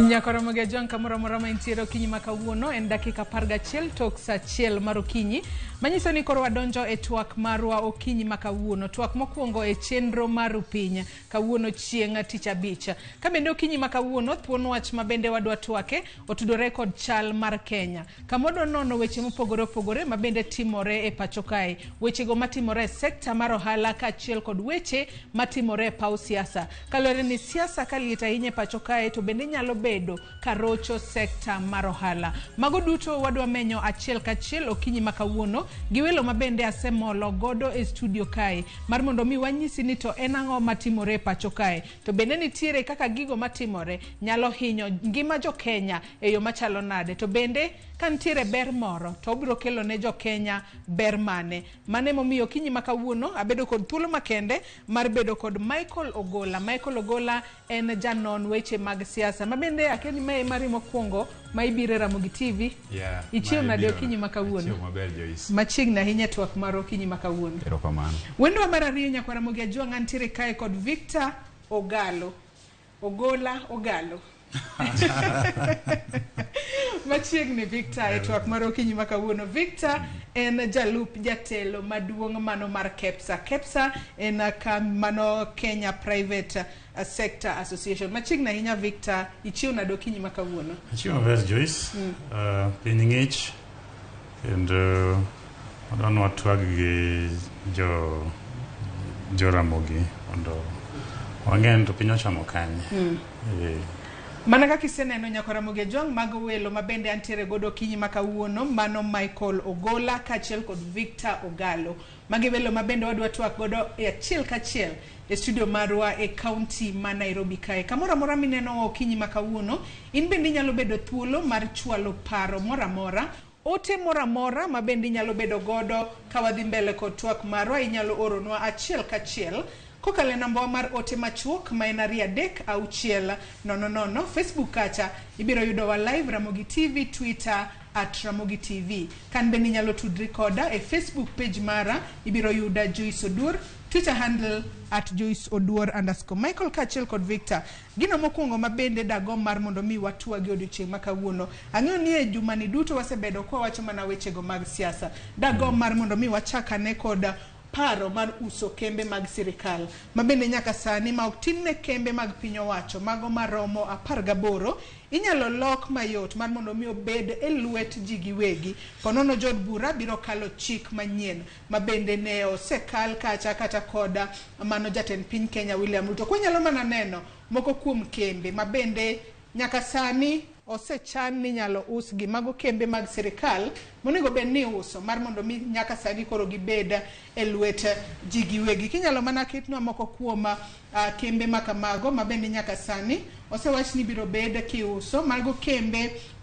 Nyakoromoge John kamoro moro maintiero kinyi makawuono en dakika 11 tok saa 1 mar okinyi manyiso ni koro wadonjo e twak marwa okinyi makawuono. Twak mokwongo e chenro mar piny kawuono chieng' tich abich. Ka bende okinyi makawuono thuon wach ma bende wadwa twake otudore kod chal mar Kenya. Kamodo nono weche mopogore opogore ma bende timore e pacho kae. Weche go matimore e sekta mar ohala kaachiel kod weche matimore e paw siasa. Kalore ni siasa kalieta hinye pacho kae to bende nyalo bedo karocho sekta mar ohala. Mago duto wadwa menyo achiel kachiel okinyi makawuono giwelo mabende asemolo godo e studio kae mar mondo mi wanyisi ni to en ang'o matimore pacho kae to bende nitiere kaka gigo matimore nyalo hinyo ngima jo Kenya e yo machalo nade to bende kantiere ber moro to obiro kelo ne jo Kenya ber mane momiyo okinyi makawuono abedo kod thuolo makende mar bedo kod Michael Ogola en janon weche mag siasa mabende akeni mae mari mokwongo ma ibire Ramogi TV. Ichieo nade okinyi makawuono? Ichieo maber Joyce. Machiegni ahinya twak mar okinyi makawuono. Erokamano. Wendo mar ariyo nyakwa Ramogi Ajwang' antiere kae kod Victor Ogola. Machiegni Victor e twak mar okinyi makawuono. Victor en jalup jatelo maduong' mano mar KEPSA en mano Kenya Private Sector Association. Machiegni ahinya Victor, ichieo nade okinyi makawuono? Ichieo maber Joyce. Piny ng'ich kendo wadwa watwag gi jo Ramogi mondo wang'en to piny ochamo kanye. Mana kaka iseneno nyako Ramogi Ajwang' mag welo mabende antiere godo okinyi makawuono mano Michael Ogola kaachiel kod Victor Ogalo. Magi welo mabende wadwa twak godo e achiel kachiel e studio marwa e county ma Nairobi kae. Kamoro amora mineno okinyi makawuono in bende nyalo bedo thuolo mar chwalo paro moramora ote moramora mabende nyalo bedo godo ka wadhi mbele kod twak marwa inyalo oronwa achiel kachiel kokale namba mar ote machuok ma en 36000 Facebook kacha ibiro yudo wa live Ramogi TV, Twitter @Ramogi TV. Kan bende nyalo tudri koda e Facebook page mara ibiro yuda Joyce Oduor, Twitter handle @JoyceOduor_. Michael kaachiel kod Victor gino mokwongo mabende dago mar mondo mi watwagi odiochieng' makawuono. Ang'eyo ni e jumani duto wasebedo kwa wacho mana wechego mag siasa. Dago mar mondo mi wachakane koda paro mar uso kembe mag sirikal mabende nyaka sani ma ok tinne kembe mag piny owacho mago maromo 18 inyalo lok mayot mar mondo mi obed e lwet ji giwegi. Ponono jod bura biro kalo chik manyien mabende ne osekal kacha kata koda mano jatend piny Kenya William Ruto. Kwanyalo mana neno moko kuom kembe mabende nyaka sani osechan ni nyalo usgi mago kembe mag sirikal monego bed ni uso mar mondo mi nyaka sani koro gibed e lwet ji giwegi. Kinyalo mana kitnwa moko kuom kembe makamago mabende nyaka sani osewach ni biro bed kiuso mago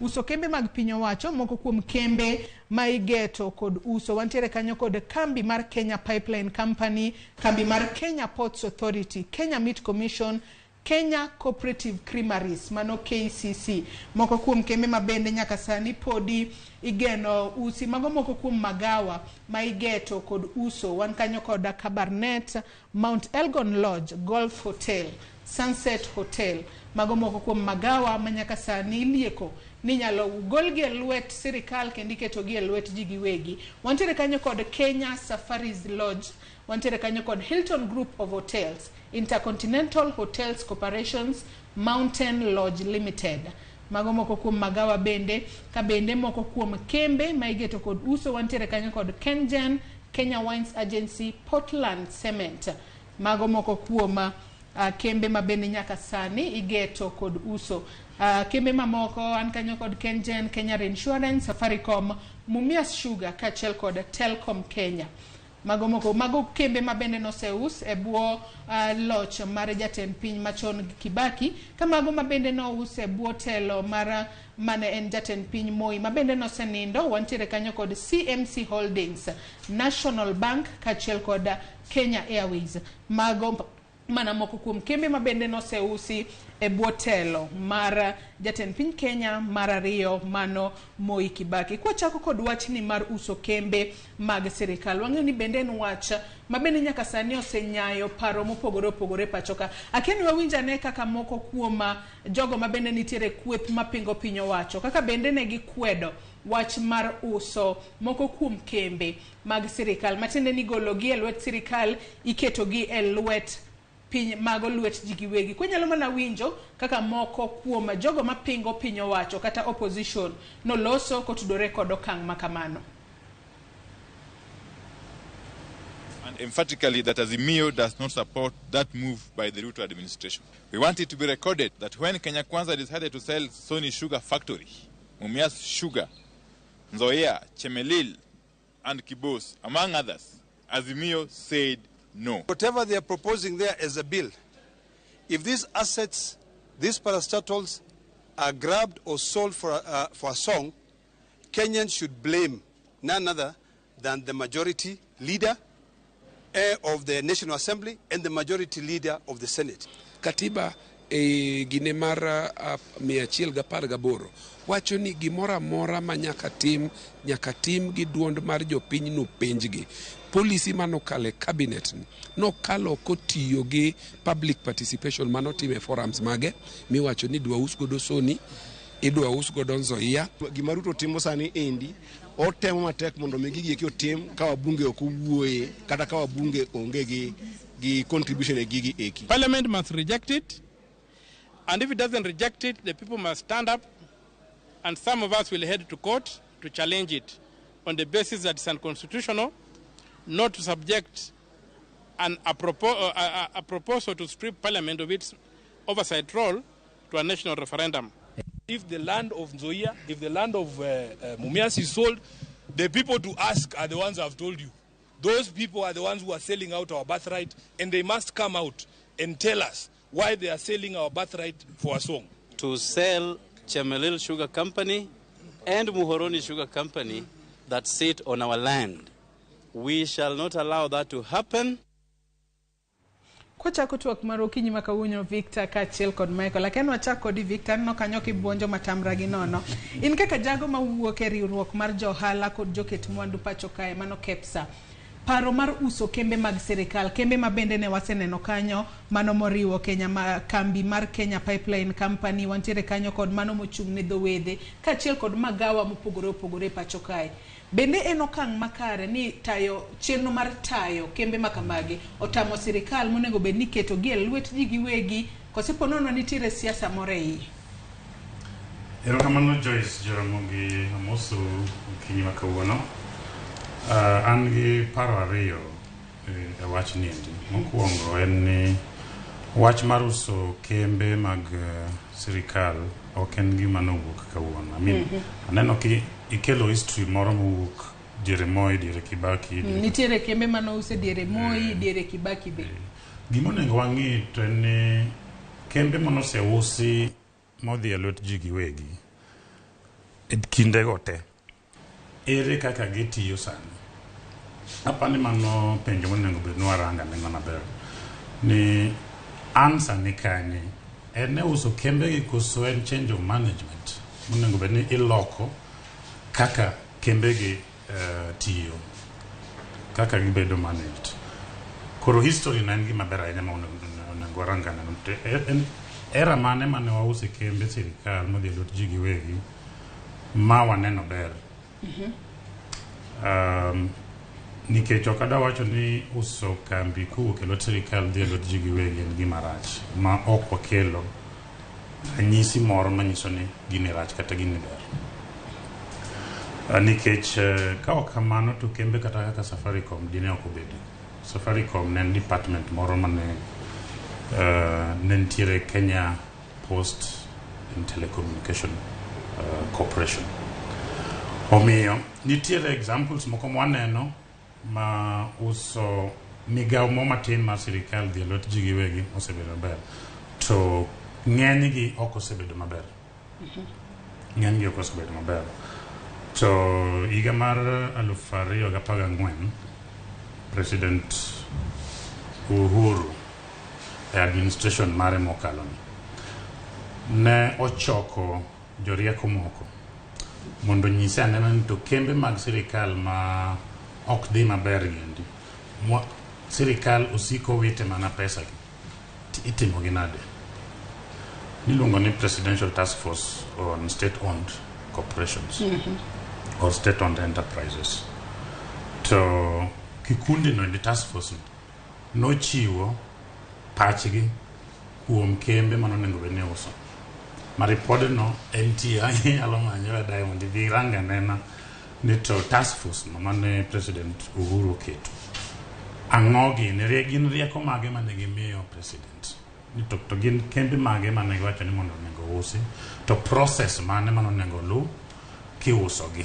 uso kembe mag piny owacho moko kuom kembe ma igeto kod uso. Wantiere kanyo kod kambi mar Kenya Pipeline Company, kambi mar Kenya Ports Authority, Kenya Meat Commission, Kenya Cooperative Creameries mano KCC. Moko kuom kembe mabende nyaka sani podi igeno usi mago moko kuom magawa ma igeto kod uso. Wan kanyo kod Kabarnet, Mount Elgon Lodge, Golf Hotel, Sunset Hotel. Mago moko kuom magawa ma nyaka sani ilieko ni nyalo golgi e lwet sirikal kendo iketogi e lwet ji giwegi. Wantiere kanyo kod Kenya Safaris Lodge, wantiere kanyo kod Hilton Group of Hotels, Intercontinental Hotels Corporations, Mountain Lodge Limited. Mago moko kuom magawa bende ka bende moko kuom kembe ma igeto kod uso. Wantiere kanyo kod Kengen, Kenya Wines Agency, Portland Cement. Mago moko kuom kembe mabende nyaka sani igeto kod uso. Kembe mamoko an kanyo kod Kengen, Kenya Insurance, Safaricom, Mumias Sugar kaachiel kod Telcom Kenya. Mago kembe mabende noseus e bwo loch mar jatend piny machon Kibaki ka mago mabende nous e bwo telo mar mane en jatend piny Moi mabende nosenindo. Wantiere kanyo kod CMC Holdings, National Bank kaachiel kod Kenya Airways. Mago mana moko kuom kembe mabende noseusi e bwotelo mar jatend piny Kenya mar ariyo mano Moi Kibaki. Kwa chako kod wach ni mar uso kembe mag sirikal, wang'eyo ni bende en wach ma bende nyaka sani osenyayo paro mopogore opogore pachoka. Akiani wawinjane kaka moko kuoma jogo ma bende nitiere kweth mapingo piny owacho kaka bende ne gikwedo wach mar uso moko kuom kembe mag sirikal, matiende ni gologi e lwet sirikal iketogi e lwet piny mago lwet ji giwegi. Kwenyalo mana winjo kaka moko kuom jogo mapingo piny owacho kata opposition noloso kotudore kod okang' makamano. And emphatically that Azimio does not support that move by the Ruto administration. We want it to be recorded that when Kenya Kwanza decided to sell Sony Sugar Factory, Mumias Sugar, Nzoia, Chemelil, and Kibos, among others, Azimio said no. Whatever they are proposing there as a bill, if these assets, these parastatals, are grabbed or sold for a song, Kenyans should blame none other than the majority leader of the National Assembly and the majority leader of the Senate. Katiba gine mar 118 wacho ni gimora mora ma nyaka tim gi duond mar jopiny no penjgi. Policy manokale cabinet no kalo kotiyo gi public participation manotime forums mage miwacho ni dwa usgodo Sony, idwa usgodo Nzoia. Gima Ruto timo sani endi otemo matek mondo mi gigi otim ka wabunge ok owuoye kata ka wabunge onge gi contribution e gigi eki. Parliament must reject it, and if it doesn't reject it, the people must stand up, and some of us will head to court to challenge it on the basis that it's unconstitutional not to subject a proposal to strip Parliament of its oversight role to a national referendum. If the land of Nzoia, if the land of Mumias is sold, the people to ask are the ones I've told you. Those people are the ones who are selling out our birthright, and they must come out and tell us why they are selling our birthright for a song. To sell Chemelil Sugar Company and Muhoroni Sugar Company that sit on our land. We shall not allow that to happen. Kochako tuak marokinyi makawunyo Victor ka Chal kod Michael. Lakini wachako di Victor no kanyoki buonjo matamra gi nono. In kaka jago mawuok e riwruok mar johala kod joket mwandu pacho kae mano KEPSA. Paro mar uso kembe mag sirikal, kembe mabende ne waseneno kanyo, mano moriwo Kenya kambi mar Kenya Pipeline Company, wantiere kanyo kod mano mochung' ne dhowedhe, ka Chal kod magawa mopogore opogore pacho kae. Bende en okang' makare ni tayo chenro mar tayo kembe makamagi otamo sirikal monego bed ni keto gi e lwet ji giwegi kosepo nono nitiere siasa moro e iye. Erokamano Joyce Jaramogi amoso kinyi makawuono. An gi paro ariyo e wach ni endi. Mokwongo en ni wach mar uso kembe mag sirikal ok en gima nowuok kawuono. I mean, aneno ki ikelo history moro mowuok diere Moi, diere Kibaki. Nitiere kembe mano use diere Moi, diere Kibaki be. Gima onego wang'i to en ni kembe monoseusi modhi e lwet ji giwegi e kindego te ere kaka gitiyo sani. Apani mano penjo monego bed nwaranga nengo maber ni an sani kanye en uso kembe gi koso en change of management monego bed ni iloko kaka kembe gi tiyo, kaka gibedo managed. Koro history na en gima ber ahinya ma onego waranga neno. Era mane wause kembe sirikal modhi e lwet ji giwegi ma waneno ber. Nikech ok adwa wacho ni uso kambi kowuok e lwet sirikal dhi e lwet ji giwegi en gima rach ma ok wakelo ranyisi moro manyiso ni gini rach kata gini ber. Nikech ka ok kamano to kembe kata kaka Safaricom dine ok obedo. Safaricom ne en department moro mane ne nitiere Kenya Post and Telecommunication Corporation. Omiyo nitiere examples moko mwaneno ma uso migawo mo matin mar sirikal dhi e lwet ji giwegi osebedo maber. To ng'enygi ok osebedo maber. Ng'enygi ok osebedo maber. To higa mar 2014 President Uhuru administration mare mokalo ni ne ochoko jorieko moko mondo nyise anena ni to kembe mag sirikal ma ok dhi maber giendi sirikal osiko wite mana pesa gi itimo gi nade. Niluongo ni Presidential Task Force on State-Owned Corporations or State-Owned Enterprises. To kikundi no di task force nochiwo pachgi kuom kembe manonengo bene uso. Ma ripode no NTI alomanya Diamond di ranga nena ni to task force no mane President Uhuru keto. Angogi ne gin rieko mage mane gimiyo president. Ni to gin kembe mage mane giwacho ni mondo nego usi to process mane manonengo lu kiusogi.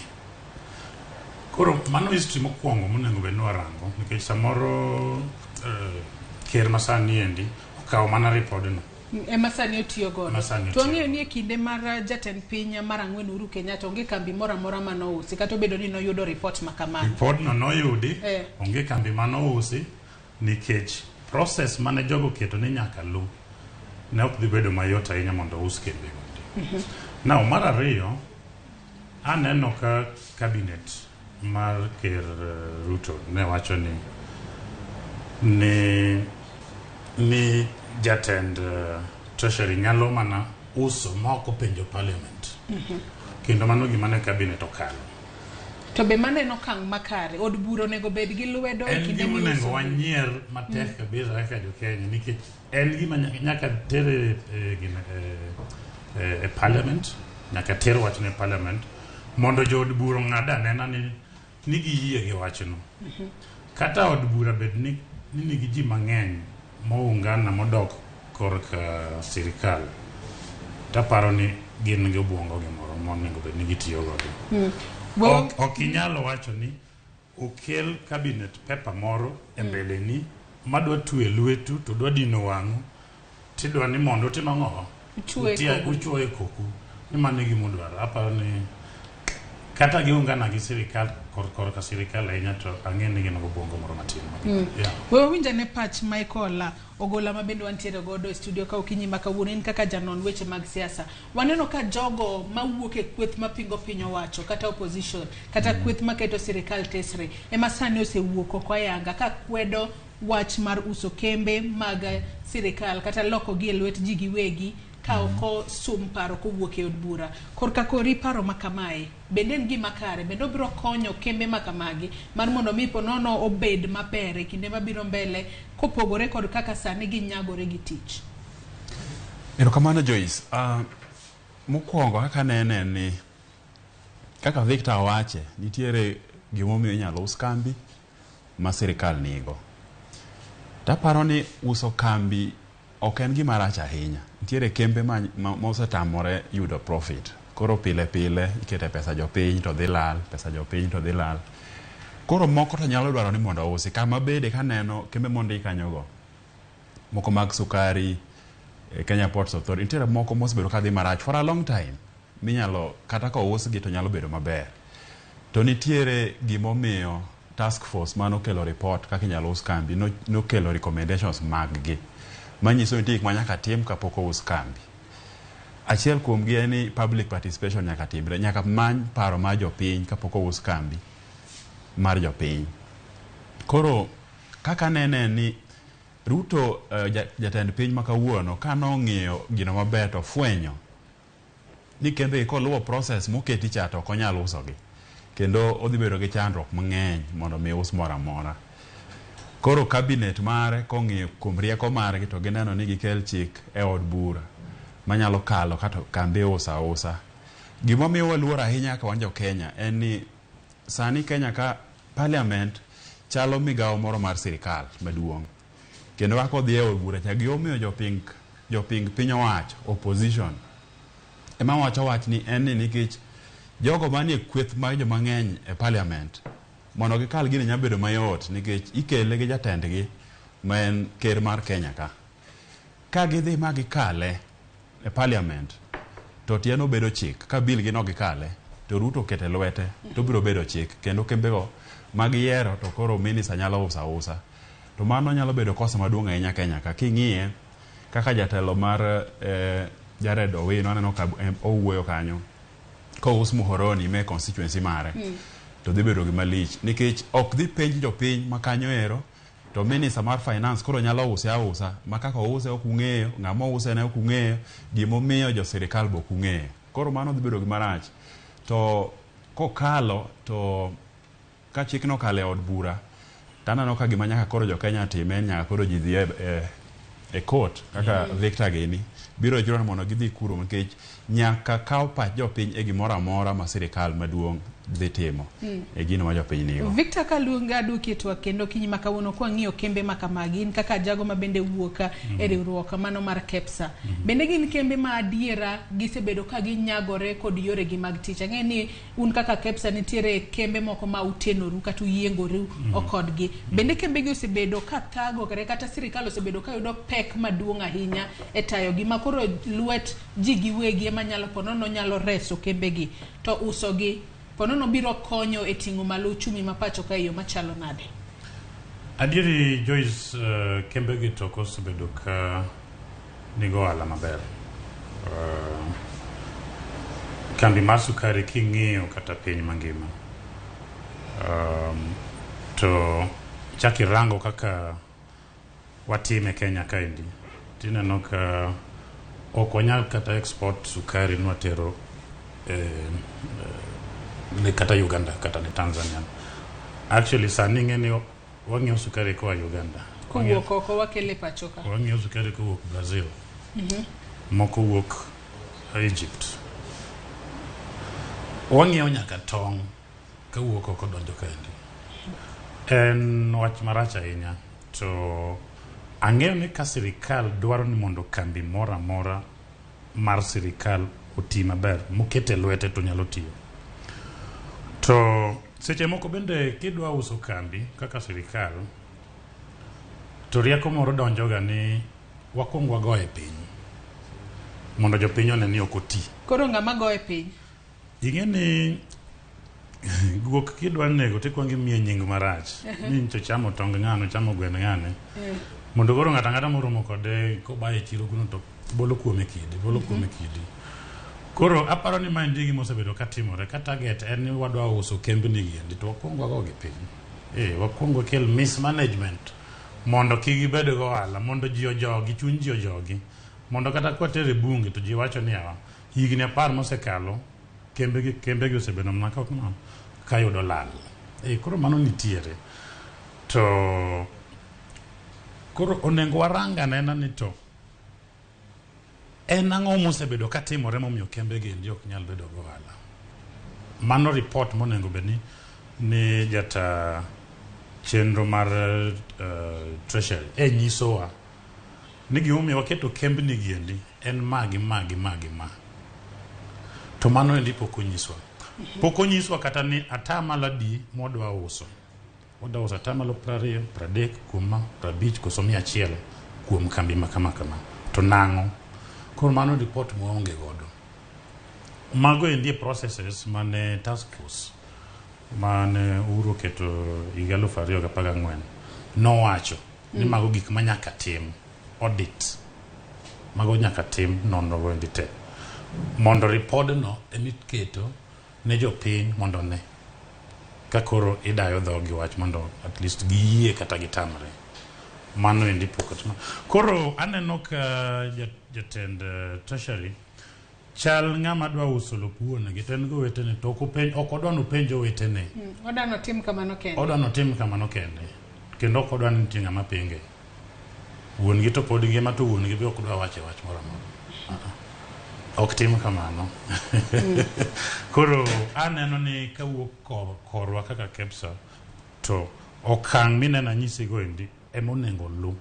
Koro mano history mokwongo monengo bed warango nikech samoro ker masani endi okawo mana ripode no Masani otiyo godo. To ng'eyo ni e kinde mar jatend piny mar ang'wen Uhuru Kenyatta onge kambi moro amora manousi kata obedo ni noyudo report makamano. Report no noyudi onge kambi manousi nikech process mane jogo keto ni nyaka lu ne ok dhi bedo mayot ahinya mondo us kembe gondi. Now mar ariyo aneno ka cabinet mar ker Ruto ne wacho ni jatend treasury nyalo mana uso moko penjo parliament. Kendo mano gima ne cabinet okalo. To be maneno kang makare od buro nego bed gi lwedo e kinde mi uso. Wanyier matek kabisa kaka jo Kenya nikech en gima nyaka tere e parliament, nyaka ter wach ne parliament mondo jo od buro ng'ada nena ni giyie gi wachno. Kata od bura bed ni nigi ji mang'eny moungana modok korka sirikal taparo ni gin gi obwongo gimoro monego bed ni gitiyo godo. Ok inyalo wacho ni okel cabinet paper moro e mbele ni madwa twe lwetu to dwa dino wang'u tidwa ni mondo tim ang'o uchuoye koku ni mano gimodwaro. Aparo ni kata giungana gi sirikal korka sirikal ahinya to ang'e ni gin obwongo moro matin. Wewe winja ne pach Michael ogola ma bende wantiere godo e studio ka okinyi ma kawuono en kaka janon weche mag siasa. Waneno ka jogo mawuok e kweth mapingo piny owacho kata opposition kata kweth maketo sirikal tesre ema sani osewuok oko ayanga ka kwedo wach mar uso kembe mag sirikal kata loko gi e lwet ji giwegi ka oko sum paro kowuok e od bura. Korka kori paro makamae bende en gima kare bende obiro konyo kembe makamagi mar mondo mi ponono obed maber e kinde mabiro mbele kopogore kod kaka sani ginyagore gi tich. Erokamano Joyce. Mokwongo kaka nene ni kaka Victor wache nitiere gimomiyo inyalo us kambi ma sirikal nigo. Taparo ni uso kambi ok en gima rach ahinya. Nitiere kembe ma osetamore yudo profit. Koro pile pile ikete pesa jopiny to dhi lal, pesa jopiny to dhi lal. Koro moko to nyalo dwaro ni mondo usi. Kama bede kaneno kembe mondo ikanyogo. Moko mag sukari, Kenya Ports Authority, nitiere moko mosebedo ka dhi marach for a long time. Minyalo kata ka usgi to nyalo bedo maber. To nitiere gimomiyo task force manokelo report kaka inyalo us kambi nokelo recommendations mag gi. Manyiso ni tik manyaka tim kapok ous kambi. Achiel kuom gi ni public participation nyaka timre, nyaka many paro mar jopiny kapok ous kambi mar jopiny. Koro kaka nene ni Ruto jatend piny makawuono kanong'iyo gino maber to fwenyo ni kembe koluwo process moketi cha to konyalo usogi kendo odhi bedo gi chandruok mang'eny mondo mi us moro amora. Koro cabinet mare kong'iyo kuom rieko mare to gineno ni gikel chik e od bura manyalo kalo kata kambi usa. Gimomiyo waluor ahinya ka wan jo Kenya en ni sani Kenya ka parliament chalo migawo moro mar sirikal maduong'. Kendo kaka odhi e od bura cha gimomiyo joping piny owacho opposition ema wacho wach ni en ni nikech jogo manie kweth mag joma ng'eny e parliament mondo gikal gini nyalo bedo mayot nikech ikele gi jatendgi ma en ker mar Kenya ka gidhi ma gikale e parliament to tieno bedo chik ka bill gi no gikale to Ruto kete lwete to biro bedo chik kendo kembego mag yiero to koro minister nyalo usa to mano nyalo bedo kosa maduong' ahinya Kenya ka king'iye kaka jatelo mar Jared Owino aneno ka owuoyo kanyo kous Muhoroni me constituency mare to dhi bedo gima lich nikech ok dhi penj jopiny ma kanyo ero to minister mar finance koro nyalo use ausa ma kaka use ok ung'eyo ng'ama use ne ok ung'eyo gimomiyo jo sirikal bok ung'eyo koro mano dhi bedo gima rach to kokalo to ka chik nokalo e od bura taneno ka gima nyaka koro jo Kenya time nyaka koro ji dhi e court kaka Victor gini biro juro mondo gidhi kuro nikech nyaka kaw pach jopiny e gimoro amora ma sirikal maduong' dhi timo e gino ma jopiny nigo. Victor Kalunga dukitwa kendo kiny makawuono kwa ng'iyo kembe makamagi in kaka jago ma bende wuoka e riwruok mano mar KEPSA bende gin kembe ma adiera gisebedo ka ginyagore kod yore gi mag tich ang'e ni un kaka KEPSA nitiere kembe moko ma utenoru kata uyiengoru okodgi bende kembe gi osebedo ka thago kata sirikal osebedo ka yudo pek maduong' ahinya e tayo gi makoro luet ji giwegi ema nyalo ponono nyalo reso kembe gi to uso gi ponono biro konyo e ting'o malo uchumi ma pacho ka yo machalo nade. Adieri Joyce kembe gi to osebedo ka nigo ala maber. Kambi mar sukari king'iyo kata piny mangima to chaki rango kaka watime Kenya kaendi tineno ka ok wanyal kata export sukari nwatero ne kata Uganda kata ne Tanzania. Actually sani ng'eni wang'iewo sukari koa Uganda. Kuwuok oko wakele pacho ka. Wang'iewo sukari kowuok Brazil. Moko wuok Egypt. Wang'iewo nyaka tong' kawuok oko donjo kaendi. En wach marach ahinya to ang'eyo ni ka sirikal dwaro ni mondo kambi mora mora mar sirikal oti maber mokete lwete to nyalo tiyo. To seche moko bende kidwa uso kambi kaka sirikal to rieko moro donjoga ni wakwongo wagoye piny mondo jopiny one ni ok oti. Koro ng'ama goye piny? Ing'e ni guok kidwa nego tikwongo imiye nying marach ni nito chamo tong ng'ano chamo gwen ng'ane mondo koro ng'ata moromo kode kobaye chiro kuno to bolo kuome kidi. Koro aparo ni maendi gima osebedo katimore ka target en ni wadwa uso kembni gi to wakwongo wagogi piny. Wakwongo kel mismanagement mondo kik gibed go ohala mondo ji ojogi chuny ji ojogi mondo kata kwatere bunge to ji wacho ni higni 10 mosekalo kembe gi osebedo mana ka yudo lal. Koro mano nitiere to koro onego waranga nena ni to en ang'o mosebedo katimore momiyo kembe gi ndi ok nyal bedo go ohala. Mano report monego bedni ni jata chenro mar treasury nyisowa ni gimomiyo waketo kembni gi endi en magi to mano endi pok onyiswa kata ni atamalo adi modwa uso atamalo 20, 30, 50 koso 100 kuom kambi makama to nang'o. Koro mano report mwaonge godo. Mago endi processes mane task force mane Uhuru keto 2014 nowacho ni mago gik manyaka tim audit mago nyaka tim nonro endi te mondo repodno emiketo ne jopiny mondo ne ka koro idayo dhogi wach mondo at least giyie kata gitamre. Mano endi pokotno. Koro aneno ka jatend treasury Chal ng'ama dwa uso lopuone gi ten go wetene to ok odwa no penjo wetene. Odwa no tim kamano kende. Kendo ok odwa ni tinga mapinge. Wuon gi to pod ngima to wuon gi be ok dwa wache wach moro amora. Ok tim kamano. Koro aneno ni kawuok korwa kaka KEPSA to okang' minena nyisi go endi emonengo lu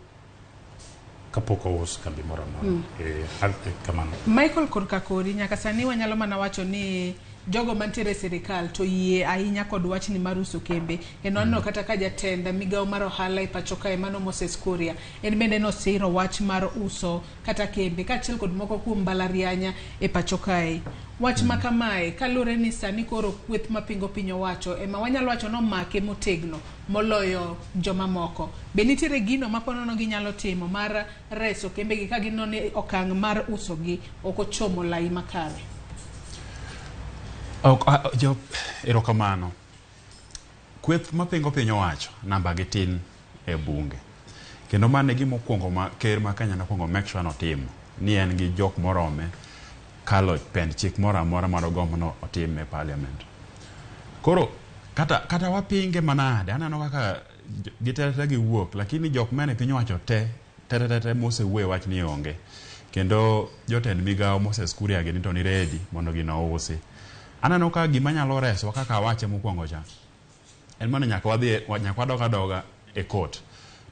kapok ous kambi moro amora. Kamano. Michael Korkakori nyaka sani wanyalo mana wacho ni jogo mantiere sirikal to yie ahinya kod wachni mar uso kembe. Kendo aneno kata ka jatenda migawo mar ohala e pacho kae mano Moses Kuria en bende nosiro wach mar uso kata kembe kaachiel kod moko kuom mbalarianya e pacho kae. Wach ma kamae kalure ni sani koro kweth mapingo piny owacho ema wanyalo wacho no make motegno moloyo joma moko. Be nitiere gino maponono ginyalo timo mar reso kembe gi ka ginone okang' mar uso gi okochomo lai makare? Erokamano. Kweth mapingo piny owacho namba gi tin e bunge. Kendo mane gimokwongo ma ker ma Kenya nokwongo make sure notimo ni en gi jok morome kalo pend chik moro amora mar gombo no otim e parliament. Koro kata wapinge manade aneno kaka gitete giwuok, lakini jok mane piny owacho te mosewuoyo wach ni onge. Kendo jotend migawo Moses Kuria gi to ni ready mondo gino usi. Aneno ka gima nyalo reso kaka wache mokwongo cha en mana nyaka wadoga e court.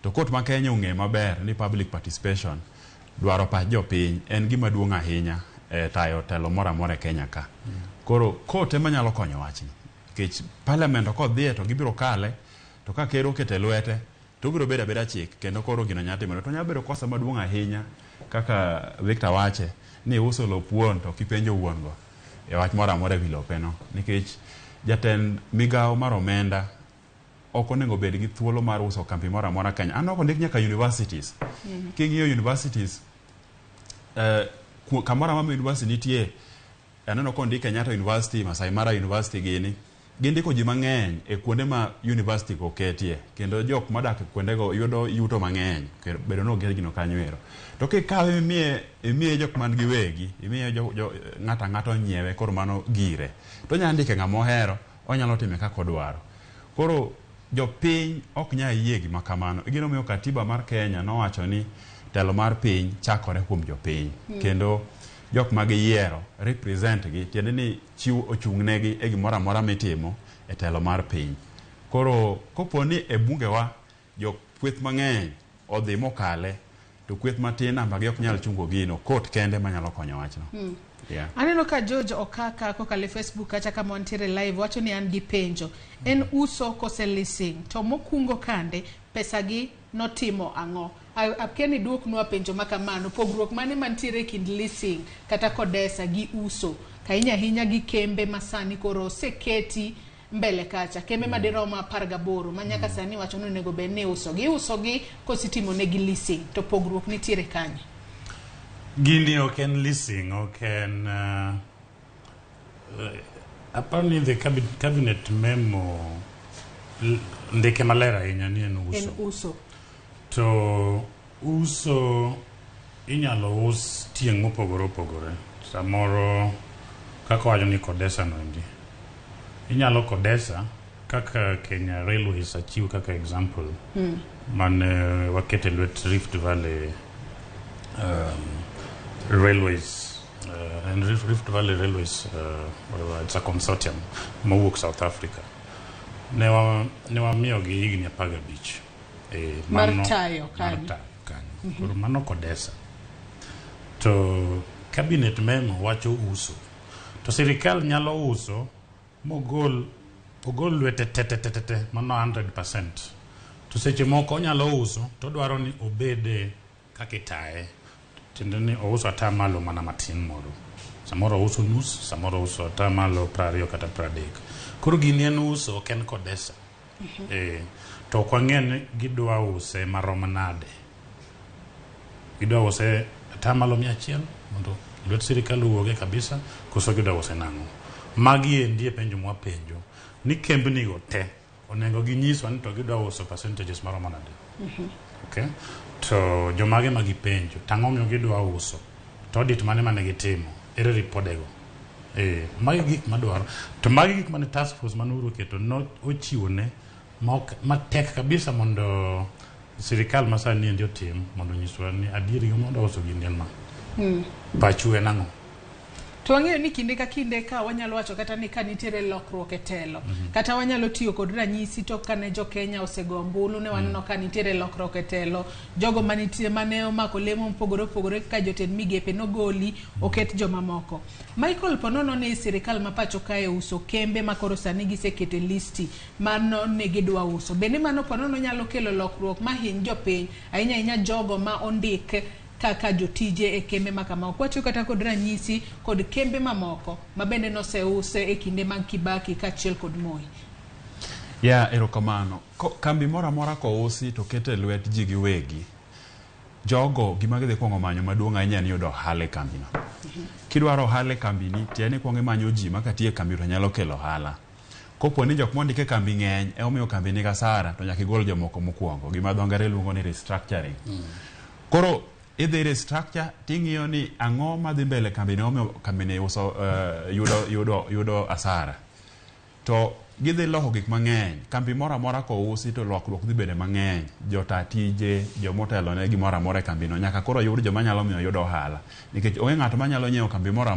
To court ma Kenya ong'e maber ni public participation dwaro pa jopiny en gima duong' ahinya tayo telo mora mora Kenya ka. Koro court ema nyalo konyo wachni. Nikech parliament kodhie to gibiro kale to ka ker okete lwete to biro beda chik kendo koro gino nyatimore to nyabiro kosa maduong' ahinya kaka Victor wache ni uso lopuon to kipenjo wuongo e wach mora mora wi lopeno. Nikech jatend migawo mar omenda ok onego bed gi thuolo mar uso kambi mora mora Kenya. An ok ondik nyaka universities. King'iyo universities kamora mama university nitie aneno ko ndike Kenyatta University, Masai Mara University gindiko ji mang'eny e kuonde ma university oketie kendo jok madak e kuondego yudo yuto mang'eny bedo no ger gino kanywero. To kikawe imiye jok man gi wegi, imiye ng'ato nyiewe koro mano gire. To nya ndike ng'ama ohero, onyalo time kaka odwaro. Koro jopiny ok nya yie gima kamano. Gino miyo katiba mar Kenya nowacho ni telo mar piny chakore kuom jopiny. Kendo jok ma giyiero represent gi tiende ni chiw ochung'negi e gimoro amora mitimo e telo mar piny. Koro koponi e bunge wa jok kweth mang'eny odhi mokale to kweth matin namba gi ok nyal chungo gino court kende manyalo konyo wachno. Aneno ka George Okaka kokale Facebook kacha kama wantiere live wacho ni an gi penjo. En uso kose leasing to mokungo kande pesa gi notimo ang'o? Apkeni duok nwa penjo makamano pogruok mane mantiere kind leasing kata kodesa gi uso kainya hinya gi kembe masani koro seketi mbele kacha kembe madiroma 18 manyaka sani wacho ni nego be ne uso gi kositimo ne gi leasing to pogruok nitiere kanye? Gini oken leasing, oken apparently the cabinet memo ndeke malera inya ni en uso. To uso inyalo us tieng' mopogore. Samoro kaka wacho ni kodesa noendi. Inyalo kodesa kaka Kenya Railways achiw kaka example. Man wakete lwet Rift Valley Railways and Rift Valley Railways it's a consortium mawuok South Africa. Ne wa miyo gi higni 15. Martayo kanyo. Koro mano kodesa. To cabinet memo wacho uso. To sirikal nyalo uso mogol lwete tete mano 100%. To seche moko nyalo uso to dwaro ni obede kakitae. Tinde ni ouso atamalo mana matin moro. Samoro uso nus, samoro uso atamalo 20 kata 30. Koro gini en uso oken kodesa. To kwang'en gidwa use marom nade. Gidwa use atamalo 100 mondo lwet sirikal uoge kabisa koso gidwa use nang'o. Magi ndie penjo mwa penjo ni kembni go te onego ginyiswa ni to gidwa uso percentages marom nade. Okay? To jomage magi penjo tang'o miyo gidwa uso to audit mane gitimo ere ripodego. Magi gik madwaro to magi gik mane task force manuru keto no ochiwone matek kabisa mondo sirikal masani ndio tim mondo nyiswa ni adieri mondo uso gini ma pachu enang'o. To wang'eyo ni kinde ka kinde ka wanyalo wacho kata ni ka nitiere lokruok e telo kata wanyalo tiyo kod ranyisi to kane jo Kenya osego ombulu ne waneno ka nitiere lokruok e telo jogo mane omako lemo mopogore ka jotend migepe nogoli oket joma moko. Michael Ponono ne sirikal ma pacho kae uso kembe makoro sani gisekete listi mano ne gidwa uso. Bende mano Ponono nyalo kelo lokruok ma hiny jopiny ahinya jogo ma ondik kaka jotije e kembe makama. Okwacho kata kod ranyisi kod kembe mamoko mabende noseuse e kinde mag Kibaki kachiel kod Moi. Erokamano. Kambi mora ko usi to kete lwet ji giwegi. Jogo gima gidhi kuongo manyo maduong' ahinya ni yudo ohala e kambino. Kidwaro ohala e kambini, tieni kuongo manyo ji makatie kambi to nyalo kelo ohala. Kopo ni jok mondike kambi ng'eny, omiyo kambi ni gasara to nyaka igol jomoko mokuongo. Gima dho ngere luongo ni restructuring. Koro idhi restructure ting'iyo ni ang'o madhi mbele kambini omiyo kambini uso yudo asara. To gidhi loko gik mang'eny. Kambi mora ko usi to lokruok dhi bede mang'eny. Jota tije, jomotelo ne gimora mora e kambino nyaka koro yud joma nyalo miyo yudo ohala. Nikech onge ng'ato manyalo nyiewo kambi mora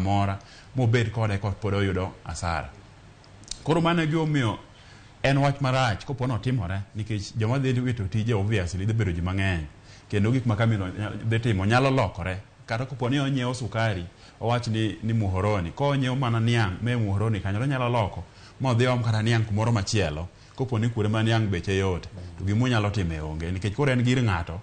mobed kode pod oyudo asara. Koro mano gimomiyo en wach marach kopo notimore nikech joma dhi wito tije obviously dhi bedo ji mang'eny. Kendo gik ma kamino dhi timo nyalo lokore. Kata kopo ni onyiewo sukari owach ni muhoroni ko onyiewo mana niang' me muhoroni kanyo nyalo loko modhi om kata niang' kumoro machielo kopo ni kuore ma niang' beche yot to gimo nyalo time onge nikech koro en gir ng'ato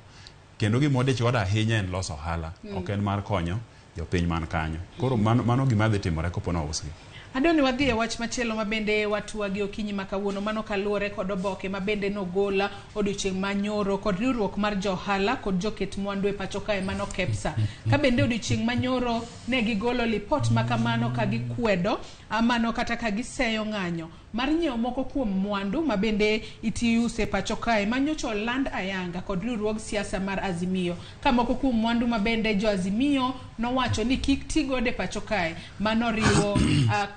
kendo gimodich godo ahinya en loso ohala ok en mar konyo jopiny man kanyo. Koro mano gima dhi timore kopo no usgi. Adoni wadhi e wach machielo mabende watuwa gi okinyi makawuono mano kaluore kod oboke mabende nogola odiochieng' manyoro kod riwruok mar johala kod joket mwandu e pacho kae mano KEPSA. Ka bende odiochieng' manyoro ne gigolo lipot makamano ka gikwedo amano kata ka giseyo ng'anyo mar nyiewo moko kuom mwandu mabende itiuse pacho kae manyocho land ayanga kod riwruog siasa mar Azimio. Ka moko kuom mwandu mabende jo Azimio nowacho ni kik tigo de pacho kae mano riwo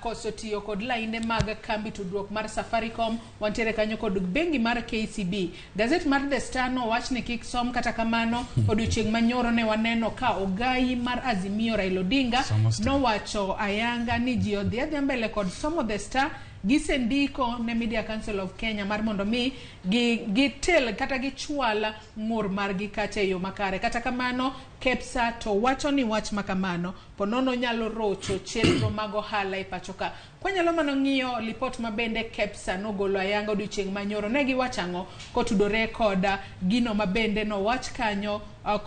koso tiyo kod lainde mag kambi tudruok mar Safaricom wantiere kanyo kod bengi mar KCB. Gazet mar The Star no wach ni kik som kata kamano odiochieng' manyoro ne waneno ka ogai mar Azimio Raila Odinga no wacho ayanga ni ji odhi mbele kod somo The Star gisendiko ne Media Council of Kenya mar mondo mi gitel kata gichwala ng'ur margi kata yo makare. Kata kamano KEPSA to wacho ni wach makamano Ponono nyalo rocho chenro mag ohala e pacho ka. Kwanyalo mano ng'iyo lipot mabende KEPSA nogolo ayanga odiochieng' manyoro ne giwachango kotudore koda gino mabende no wach kanyo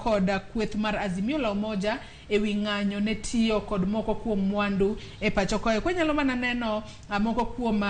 koda kweth mar Azimio la Umoja ewi ng'anyo ne tiyo kod moko kuom mwandu e pacho kae. Kwanyalo mana neno moko kuom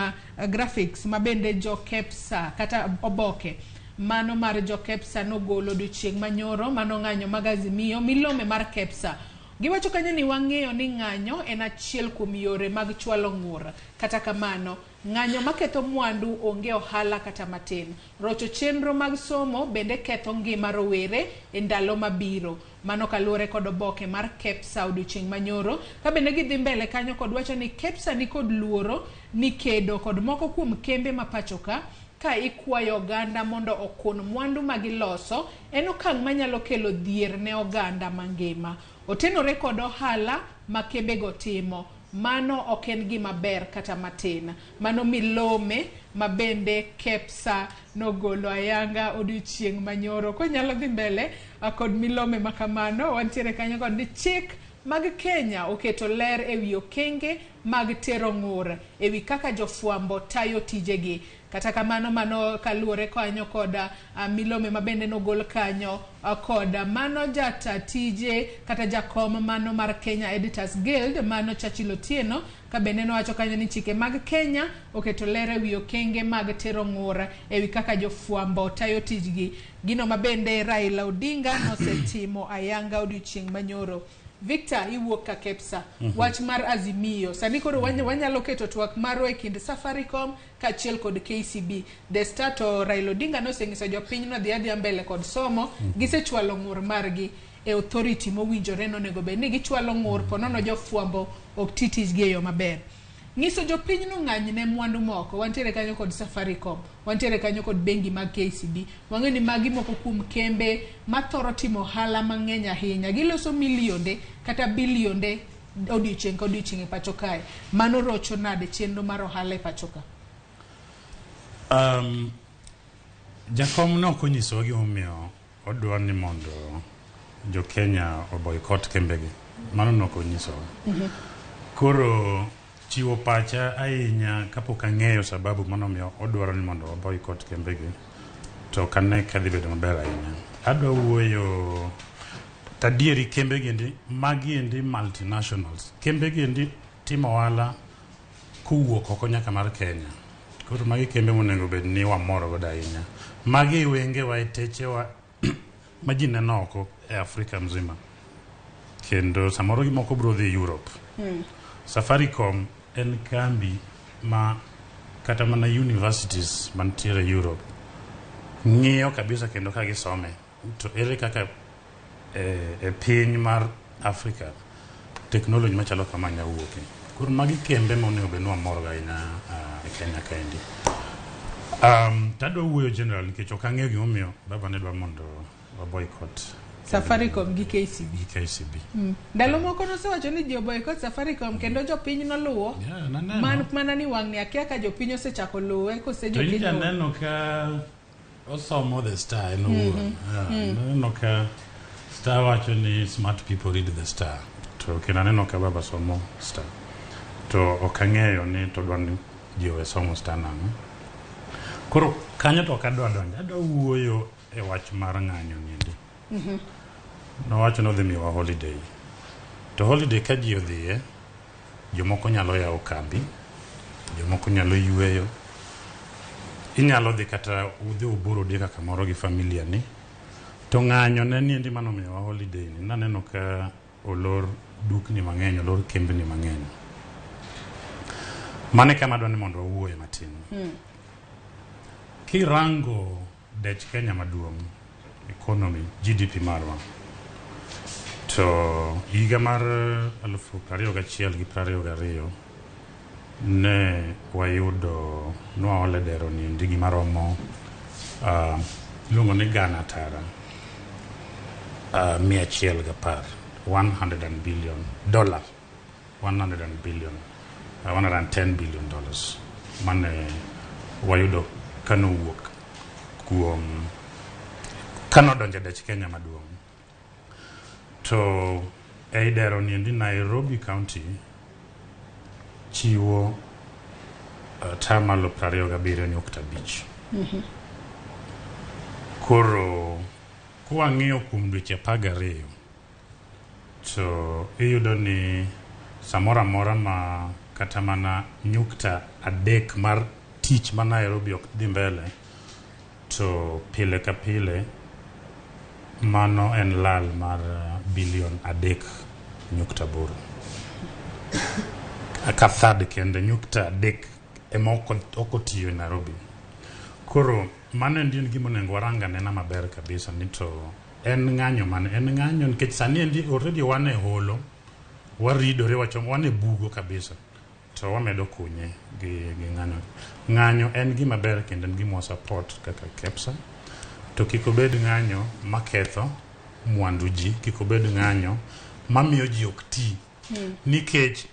graphics mabende jo KEPSA kata oboke mano mar jo KEPSA nogolo odiochieng' manyoro mano ng'anyo mag Azimio milome mar KEPSA. Giwacho kanyo ni wang'eyo ni ng'anyo en achiel kuom yore mag chwalo ng'ur. Kata kamano ng'anyo maketho mwandu onge ohala kata matin. Rocho chenro mag somo bende ketho ngima rowere e ndalo mabiro. Mano kaluore kod oboke mar KEPSA odiochieng' manyoro. Ka bende gidhi mbele kanyo kod wacho ni KEPSA ni kod luoro ni kedo kod moko kuom kembe mapacho ka ikwayo oganda mondo okun mwandu magiloso en okang' manyalo kelo dhier ne oganda mangima. Otenore kod ohala ma kembego timo. Mano ok en gima ber kata matin. Mano milome mabende KEPSA nogolo ayanga odiochieng' manyoro. Konyalo dhi mbele kod milome makamano wantiere kanyo kod ni chik mag Kenya oketo ler ewi okenge mag tero ng'ur ewi kaka jofuambo tayo tijegi. Kata kamano mano kaluore kanyo koda milome mabende nogol kanyo koda mano jata tije kata jakom mano mar Kenya Editors Guild mano Chachilo Tieno ka bende nowacho kanyo ni chike mag Kenya oketo ler ewi okenge mag tero ng'ur ewi kaka jofuambo tayo tijgi. Gino mabende Raila Odinga nosetimo ayanga odiochieng' manyoro. Victor iwuok ka KEPSA wach mar Azimio sani koro wanyalo keto twak marwa e kind Safaricom kachiel kod KCB. The Star to Raila Odinga nosenyiso jopiny no dhi mbele kod somo gisechwalo ng'ur margi e authority mowinjore nonego bed ni gichwalo ng'ur Ponono jofuambo ok titijgi e yo maber. Ngiso jopiny no ng'any ne mwandu moko wantiere kanyo kod Safaricom wantiere kanyo kod bengi mag KCB wang'e ni magi moko kuom kembe mathoro timo ohala mang'eny ahinya giloso milionde kata bilionde odiochieng' ka odiochieng' e pacho kae mano rocho nade chenro mar ohala e pacho ka? Jakom no konyiso gi omiyo odwa ni mondo jo Kenya o boycott kembegi. Mano no konyiso. Koro chiwo pacha ahinya kapok ang'eyo sababu mano miyo odwaro ni mondo o boycott kembegi. To kane kadhi bedo maber ahinya. Adwa wuoyo tadieri kembegi endi magi endi multinationals. Kembegi endi timo ohala kuwuok oko nyaka mar Kenya. Koro magi kembe monego bed ni wamoro godo ahinya. Magi wenge wa techewa majine noko e Afrika mzima. Kendo samoro gi moko bro dhi Europe. Safaricom en kambi ma kata mana universities mantiere Europe ng'iyo kabisa kendo ka gisome to ere kaka e piny mar Afrika technology machalo kama nya wuoke. Koro magi kembe monego bed ni wamoro ga ahinya e Kenya kaendi. Tadwa wuoyo general nikech ok ang'eyo gimomiyo baba ne dwa mondo wa boycott Safaricom gi KCB. Ndalo moko nosewacho ni jo boycott Safaricom kendo jo piny noluwo. Mana ni wang' ni akia ka jo piny osechako luwe kose jo piny. Neno ka osomo the Star neno ka Star wacho ni smart people read the Star. To kena neno ka baba somo Star. To ok ang'eyo ni to dwa ni ji owe somo Star nang'o. Koro kanyo to ok adwa donjo. Adwa wuoyo e wach mar ng'anyo niendi. No wacho no dhi miwa holiday. To holiday ka ji odhiye, jomoko nyalo yawo kambi, jomoko nyalo yueyo. Inyalo dhi kata udhi uburo dika kamoro gi familia ni. To ng'anyo ne niendi mano miwa holiday ni. Naneno ka olor dukni mang'eny, olor kembni mang'eny. Mane kama dwa ni mondo wuoye matin. Kirango dech Kenya maduong' economy GDP marwa to higa mar 2021 ne wayudo nwaole dero ni ndigi maromo luongo ni Ghana tara 110 $110 billion mane wayudo kano wuok kuom kano donje dech Kenya maduong'. To ei dero niendi Nairobi County chiwo tamalo 27.5. Koro kuang'iyo kuom dweche 12 to iyudo ni samora mora ma kata mana 3 mar tich ma Nairobi ok dhi mbele to pile ka pile mano en lal mar bilion 3.8 ka third kende 3 ema okotiyo Nairobi. Koro mano en gima onego waranga nena maber kabisa ni to en ng'anyo man en ng'anyo nikech sani endi already wane holo waridore wacho wane bugo kabisa to wamedo kunye gi ng'anyo en gima ber kendo en gima support kaka KEPSA to kiko bed ng'anyo maketho mwandu ji kiko bed ng'anyo mamiyo ji ok ti nikech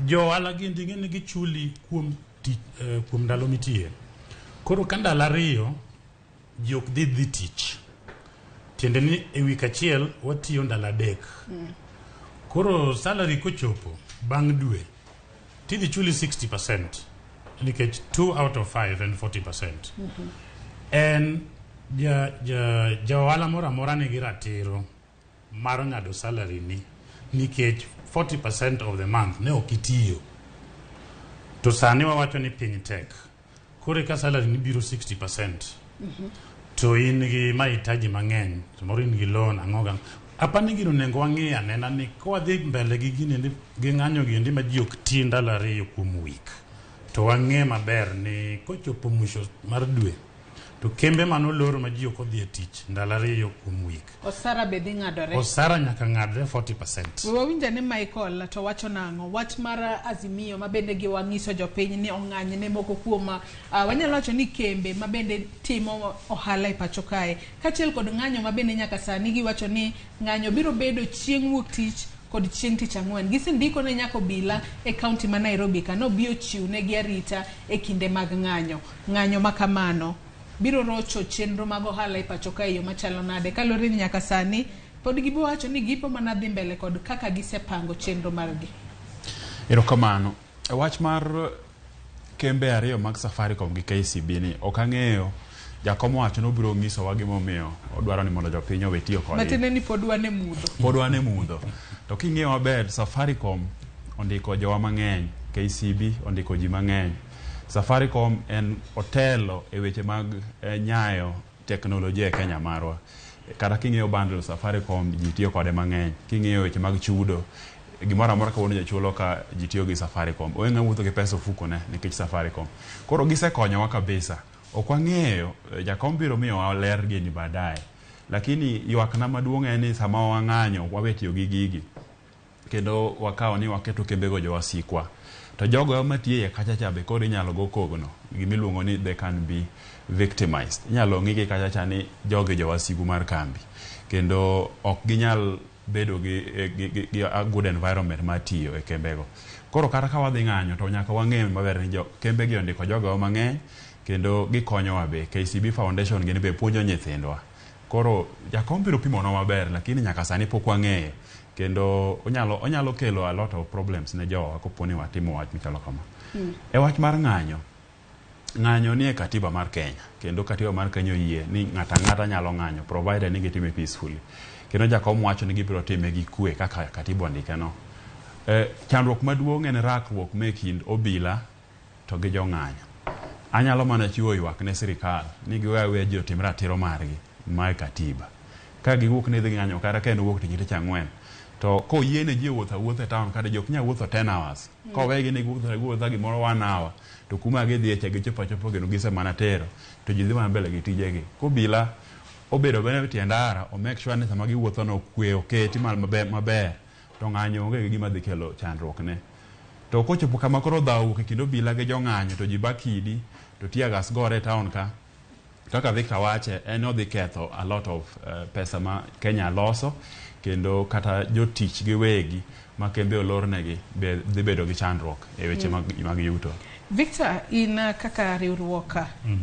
jo ala gindi ngene gi chuli kuom ndalo mitie. Koro ka ndalo 2 ji ok dhi tich tiende ni e wik achiel watiyo ndalo 3. Koro salary kochopo bang' dwe tidhi chuli 60% nikech 2 out of 5 and 40%. En ja wala mora mora nigi ratiro mar ng'ado salary ni nikech 40% of the month ne okitiyo. To sani wawacho ni piny tek. Kore ka salary ni biro 60%. To in gi mahitaji mang'eny, samoro in gi loan ang'oga. Apani gino nengo wang'iya nena ni kwa dhi mbele gi gini gi ng'anyo gindi ma ji ok ti ndalo 2 kuom week. To wang'e maber ni kochopo mwisho mar dwe to kembe manoloro ma ji ok odhi e tich ndalo 2 kuom week. Osara be dhi ng'adore. Osara nyaka ng'adre 40%. Wawinja ni Michael to wacho nang'o wach mar Azimio ma bende gi wang'iso jopiny ni ong'any ne moko kuom wanyalo wacho ni kembe ma bende timo ohala e pacho kae. Kachiel kod ng'anyo ma bende nyaka sani gi wacho ni ng'anyo biro bedo chieng' wuok tich kod chieng' tich ang'wen gisindiko ne nyako bila e kaunti ma Nairobi kano bio chiwne gi arita e kinde mag ng'anyo makamano biro rocho chenro mag ohala e pacho ka yo machalo nade kalore ni nyaka sani pod gibo wacho ni gipo mana dhi mbele kod kaka gisepango chenro margi. Erokamano. Wach mar kembe ariyo mag Safaricom gi KCB ni ok ang'eyo jakom wacho no biro ngiso wa gimomiyo odwaro ni mondo jopiny owe tiyo kode. Matine ni pod wane mudho. To king'eyo maber Safaricom ondiko jowa mang'eny, KCB ondiko ji mang'eny. Safaricom en otelo e weche mag nyayo teknolojia e Kenya marwa. Kata king'eyo bundle Safaricom ji tiyo kode mang'eny. King'eyo weche mag chudo gimoro amora ka wono jachulo ka ji tiyo gi Safaricom. Oenga wuotho gi pesa ofuko ne nikech Safaricom. Koro gisekonyowa kabisa. Ok wang'eyo jakom biro miyo ler gini baadaye. Lakini ywakna maduong' en ni sama wang'anyo wawetiyo gi gigi. Kendo wakawo ni waketo kembego jowasikwa. To jogo matiye kacha cha be koro inyalo go kogno. Gimiluongo ni they can be victimized. Inyalo ng'igi kacha cha ni joge jowasigu mar kambi. Kendo ok ginyal bedo gi a good environment ma tiyo e kembego. Koro kata ka wadhi ng'anyo to nyaka wang'e maber ni kembe gi ondiko jogo mang'eny kendo gikonyowa be. KCB Foundation gini be puonjo nyithindwa. Koro jakom biro pimonwa maber lakini nyaka sani pok wang'eyo. Kendo onyalo kelo a lot of problems ne jowa koponi watimo wach michalo kama. E wach mar ng'anyo ni e katiba mar Kenya. Kendo katiba mar Kenya yie ni ng'ata nyalo ng'anyo provided ni gitime peacefully. Kendo jakom wacho ni gibiro time gi kwe kaka katiba ondike no. Chandruok maduong' en rakruok me kind obila to gi jong'anyo. Anyalo mana chiwo ywak ne sirikal ni giwewe ji otim ratiro margi mae katiba. Ka giwuok ni dhi ng'anyo kata ka en wuok tich tich ang'wen to ko yiene ji wuotho e town kada jok nya wuotho 10 hours. Ko wegi ni wuotho gimoro 1 hour to kuma gidhi e chege chopo geno gise mana tero to ji dhi mana mbele gi tijegi. Kobila obedo bene tie ndara o make sure ni sama giwuotho no kwe oketi maber to ng'anyo onge gima dhi kelo chandruok ne. To kochopo kama koro dhaw ke kindo bila gi jong'anyo to ji bakidi to tia gas gore town ka kaka Victor wache en odhi ketho a lot of pesa ma Kenya loso kendo kata jotich gi wegi ma kembe olornegi dhi bedo gi chandruok e weche mag yuto. Victor, in kaka riwruok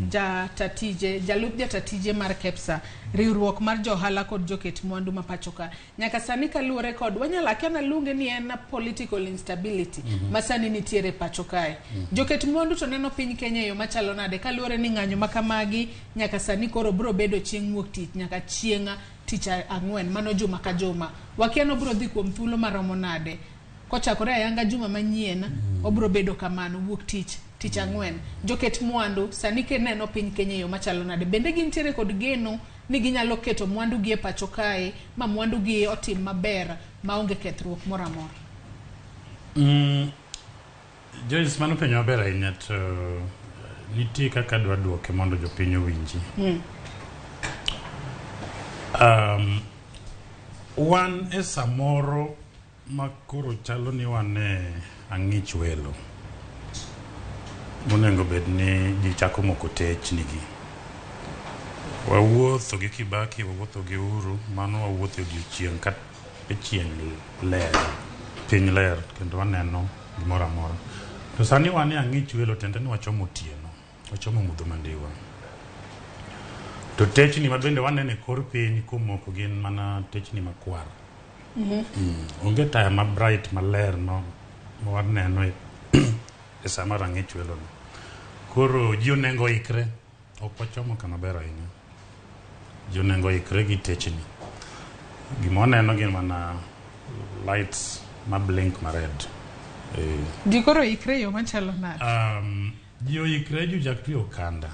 jalup jatatije mar KEPSA, riwruok mar johala kod joket mwandu ma pachoka. Nyaka sani kaluore kod wanyala kiana lunge ni en political instability. Masani nitiere pachokae. Joket mwandu to neno piny Kenya yo machalo nade kaluore ni ng'anyo makamagi nyaka sani koro bro bedo chieng' wuok tich nyaka chieng'a tich ang'wen mano juma ka juma. Wakiano bro dhi kuom thuolo maromo nade. Kochakore ayanga juma manyien obro bedo kamano wuok tich ang'wen. Joket mwandu sani ke neno piny Kenya yo machalo nade bende gintiere kod geno ni ginyalo keto mwandu gi e pacho kae ma mwandu gi otim maber maonge kethruok moro amora. Joyce mano penyo maber ahinya to nitie kaka dwa duoke mondo jopiny owinji. Wan e samoro makoro chalo ni wane ang'ich welo monengo bed ni ji chako moko tech nigi. Wawuotho gi Kibaki, wawuotho gi Uhuru, mano wawuotho odiochieng' ka chieng' ler, piny ler kendo waneno gimoro amora. To sani wane ang'ich welo tende ni wachomo otieno, wachomo mudho mandiwa. To techni ma bende waneno e kor piny komoko gin mana techni makwar. Onge taya ma bright maler no waneno e sama rang'ich welo no. Koro ji onengo ikre, ok wachomo kama ber ahinya. Ji onengo ikre gi techni. Gima waneno gin mana lights ma blink ma red. Ji koro ikre yo machalo nade? Ji oikre ju jak twi okanda.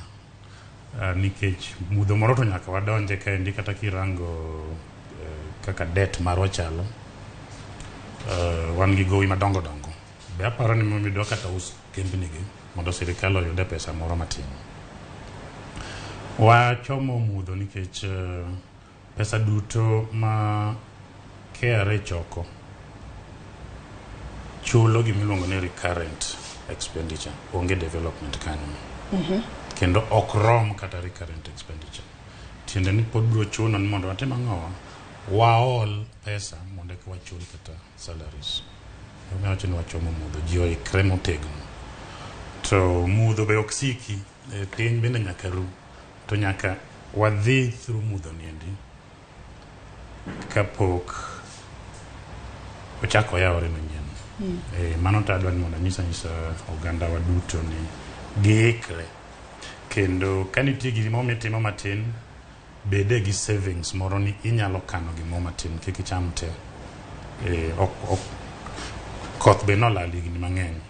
Nikech mudho moro to nyaka wadonje kaendi kata kirango kaka det marwa chalo. Wan gi gowi madongo dongo. Be aparo ni momido kata us kembnigi mondo sirikal oyude pesa moro matin. Wachomo mudho nikech pesa duto ma KRA choko chulo gimiluongo ni recurrent expenditure, onge development kanyo. Kendo ok rom kata recurrent expenditure. Tiende ni pod bro chuno ni mondo watim ang'owa waol pesa mondo eka wachul kata salaries. Omiyo wacho ni wachomo mudho, ji oikre motegno. To mudho be ok siki, piny bende nyaka ru, to nyaka wadhi through mudho niendi kapok ochako yawore manyien. Mano to adwa ni mondo anyisa oganda wa duto ni giikre, kendo ka nitie gimo mitimo matin, bede gi savings moro ni inyalo kano gimo matin, kik icham te. Koth be nolal higni mang'eny,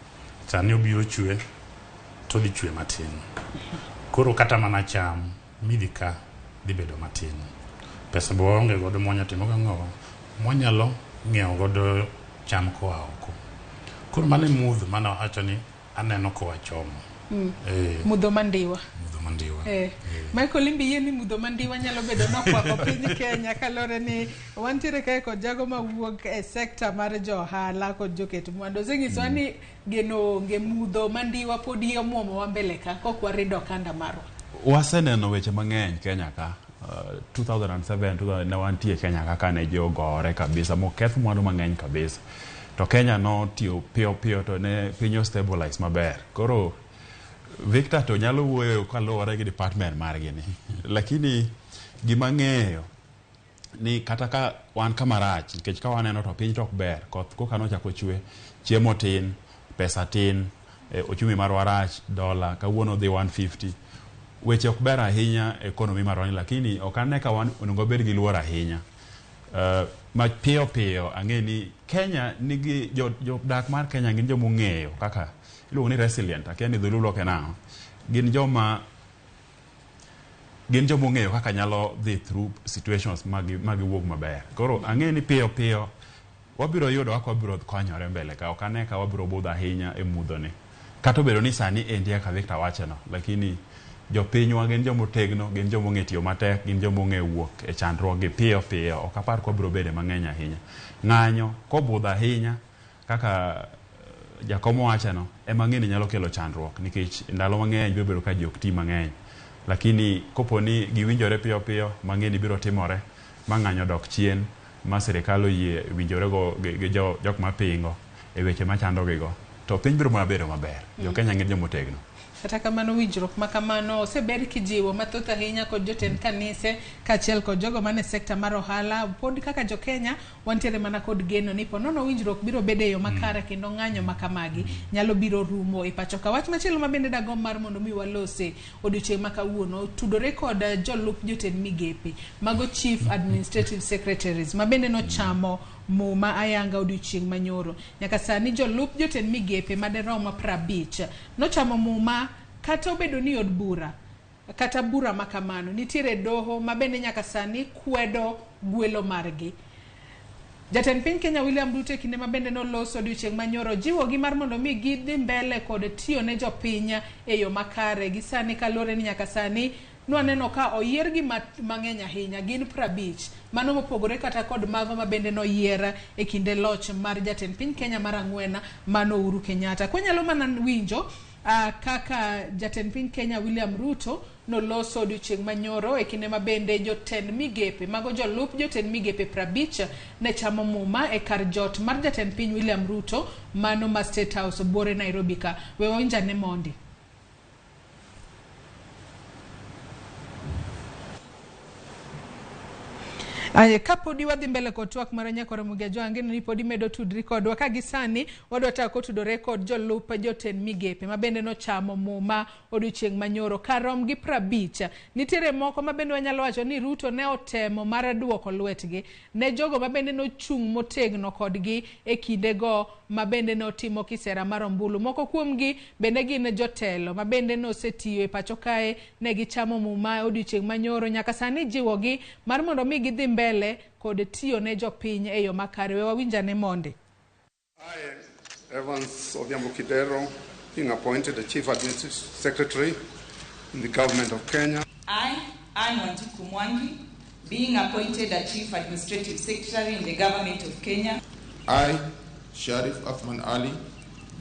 sani obiro chwe to dhi chwe matin. Koro kata mana cham midhi ka dhi bedo matin. Pesa bo onge godo mwanya timo gang'o, mwanyalo ng'iewo godo cham koa oko. Koro mane mudho mana wacho ni aneno kowa chomo. Mudho mandiwa. Mudho mandiwa. Michael Imbi yie ni mudho mandiwa nyalo bedo nokwako piny Kenya kalore ni wantiere kae kod jago mawuok e sekta mar johala kod joket mwandu. Oseng'isowa ni geno onge mudho mandiwa pod omuomo wa mbele ka kok warido kanda marwa. Waseneno weche mang'eny Kenya ka. 2007 ne wantie Kenya kaka ne jo gore kabisa, moketh mwandu mang'eny kabisa. To Kenya no tiyo piyo to ne pinyo stabilize maber. Koro Victor to nyalo wuoyo kaluwore gi department margi ni. Lakini gima ng'eyo ni kata ka wan kamarach, nikech ka waneno to piny tok ber, koth koka nochako chwe, chiemo tin, pesa tin, ochumi marwa rach, dola kawuono dhi 150. Weche ok ber ahinya ekonomi marwa ni, lakini ok ane ka wan onego bed gi luor ahinya. Ma piyo ang'e ni Kenya nigi jodak mar Kenya gin joma ong'eyo kaka iluongo ni resilient, akia ni dholulo kenao. Gin joma ong'eyo kaka nyalo dhi through situations magi wuog maber. Koro ang'e ni piyo wabiro yudo kaka wabiro konyore mbele ka, ok ane ka wabiro budho ahinya e mudho ni. Kata obedo ni sani entie ka Victor wacheno, lakini jopinywa gin joma otegno, gin joma ong'e tiyo matek, gin joma ong'e wuok e chandruokgi piyo. Ok apar ka wabiro bede mang'eny ahinya. Ng'anyo kobudho ahinya kaka jakomo wacheno, ema ng'eni nyalo kelo chandruok, nikech ndalo mang'eny biro bedo ka ji ok ti mang'eny. Lakini koponi giwinjore piyo mang'eni biro timore, ma ng'anyo dok chien, ma sirikal oyie winjore go gi jok mapingo e weche machandogigo, to piny biro bedo maber. Jo Kenya ng'en joma otegno. Kata kamano winjruok makamano oseber kijiwo mathoth ahinya kod jotend kanise kaachiel kod jogo mane sekta mar ohala. Pod kaka jo Kenya wantiere mana kod geno ni ponono winjruok biro bedo e yo makare, kendo ng'anyo makamagi nyalo biro rumo e pacho ka. Wach machielo mabende dagom mar mondo mi walose odiochieng' ma kawuono tudore kod jolup jotend migepe mago chief administrative secretaries mabende nochamo muma ayanga odiochieng' manyoro. Nyaka sani jolup jotend migepe maderomo 50 nochamo muma, kata obedo ni od bura kata bura makamano nitiere doho mabende nyaka sani kwedo gwelo margi. Jatend piny Kenya William Ruto kinde mabende noloso odiochieng' manyoro jiwo gi mar mondo mi gidhi mbele kod tiyo ne jopiny e yo makare. Gi sani kalore ni nyaka sani nwaneno ka oyier gi mang'eny ahinya, gin 50, mano mopogore kata kod mago mabende noyier e kinde loch mar jatend piny Kenya mar ang'wen mano Uhuru Kenyatta. Kwanyalo mana winjo kaka jatend piny Kenya William Ruto noloso odiochieng' manyoro e kinde mabende jotend migepe mago jolup jotend migepe 50 ne chamo muma e kar jot mar jatend piny William Ruto mano ma State House bore Nairobi ka. We winjane mondi. Kapodi wadhi mbele kod twak mar nyako Ramogi Ramogi ni podi medo tudri kodwa ka gisani wadwa tako tudore kod jolup jotend migepe mabende nochamo muma odiochieng' manyoro karom gi 50. Nitiere moko mabende wanyalo wacho ni Ruto ne otemo mar duoko lwetgi ne jogo mabende nochung' motegno kodgi e kindego mabende notimo kisera mar ombulu. Moko kuomgi bende gin jotelo mabende nosetiyo e pacho kae ne gichamo muma odiochieng' manyoro. Nyaka sani jiwogi mar mondo mi gidhi mbele kod tiyo ne jopiny e yo makare. We wawinjane monde. I, Evans Odhiambo Kidero, being appointed the Chief Administrative Secretary in the Government of Kenya. I, Wanjiku Mwangi, being appointed the Chief Administrative Secretary in the Government of Kenya. I, Sharif Athman Ali,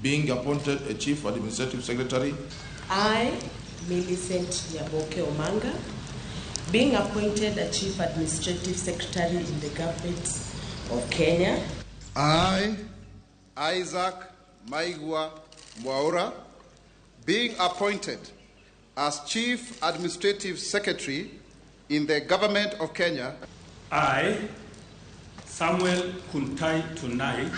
being appointed a Chief Administrative Secretary. I, Millicent Nyaboke Omanga, being appointed a Chief Administrative Secretary in the government of Kenya. I, Isaac Maigwa Mwaura, being appointed as Chief Administrative Secretary in the government of Kenya. I, Samuel Kuntai Tunai,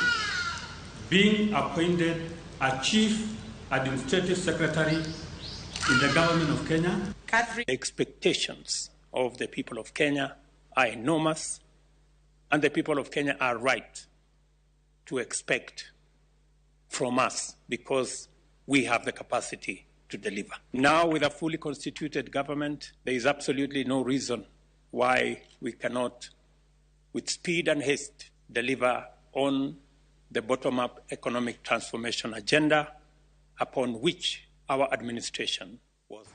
being appointed as Chief Administrative Secretary in the government of Kenya. Expectations of the people of Kenya are enormous, and the people of Kenya are right to expect from us because we have the capacity to deliver. Now, with a fully constituted government, there is absolutely no reason why we cannot, with speed and haste, deliver on the bottom-up economic transformation agenda upon which our administration was.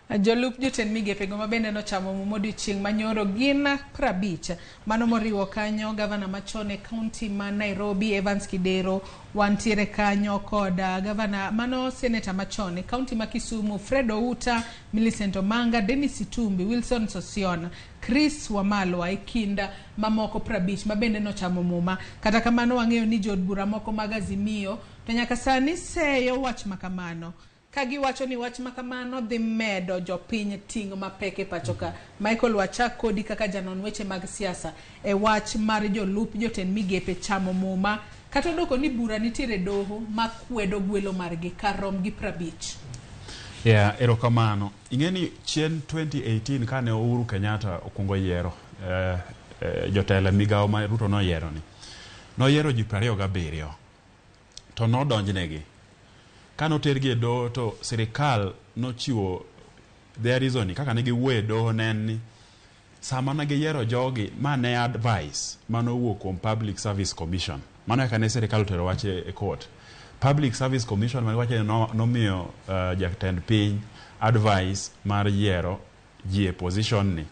Jolup jotend migepe go mabende nochamo mumodi chieng' manyoro gin 50 mano moriwo kanyo gavana machon e county ma Nairobi Evans Kidero, wantiere kanyo koda gavana mano senator machon e county ma Kisumu Fred Outa, Millicent Omanga, Dennis Itumbi, Wilson Sosiona, Chris Wamalwa e kinda mamoko 50 mabende nochamo muma. Kata kamano wang'eyo ni jod bura moko mag Azimio to nyaka sani seyo wach makamano. Kagi wacho ni wach makamano dhi medo jopiny ting' mapek e pachoka. Michael Wachak kodi kaka janon weche mag siasa e wach mar jolup jotend migepe chamo muma kata doko ni bura nitiere doho makwedo gwelo margi karom gi 50. Erokamano. Ingeni chien 2018 kane Uhuru Kenyatta okungo yiero jotelo migao ma Ruto no yiero ni. No yiero ji 27 to no donjnegi. Kano tergi do to sirikal no chiwo their reason kaka ne giwuoyo doho nen sama na giyiero jogi mane advice mano wuok kuom Public Service Commission mano kane sirikal tero wache e court. Public Service Commission mane wache nomiyo jatend piny advice mar yiero ji e position ni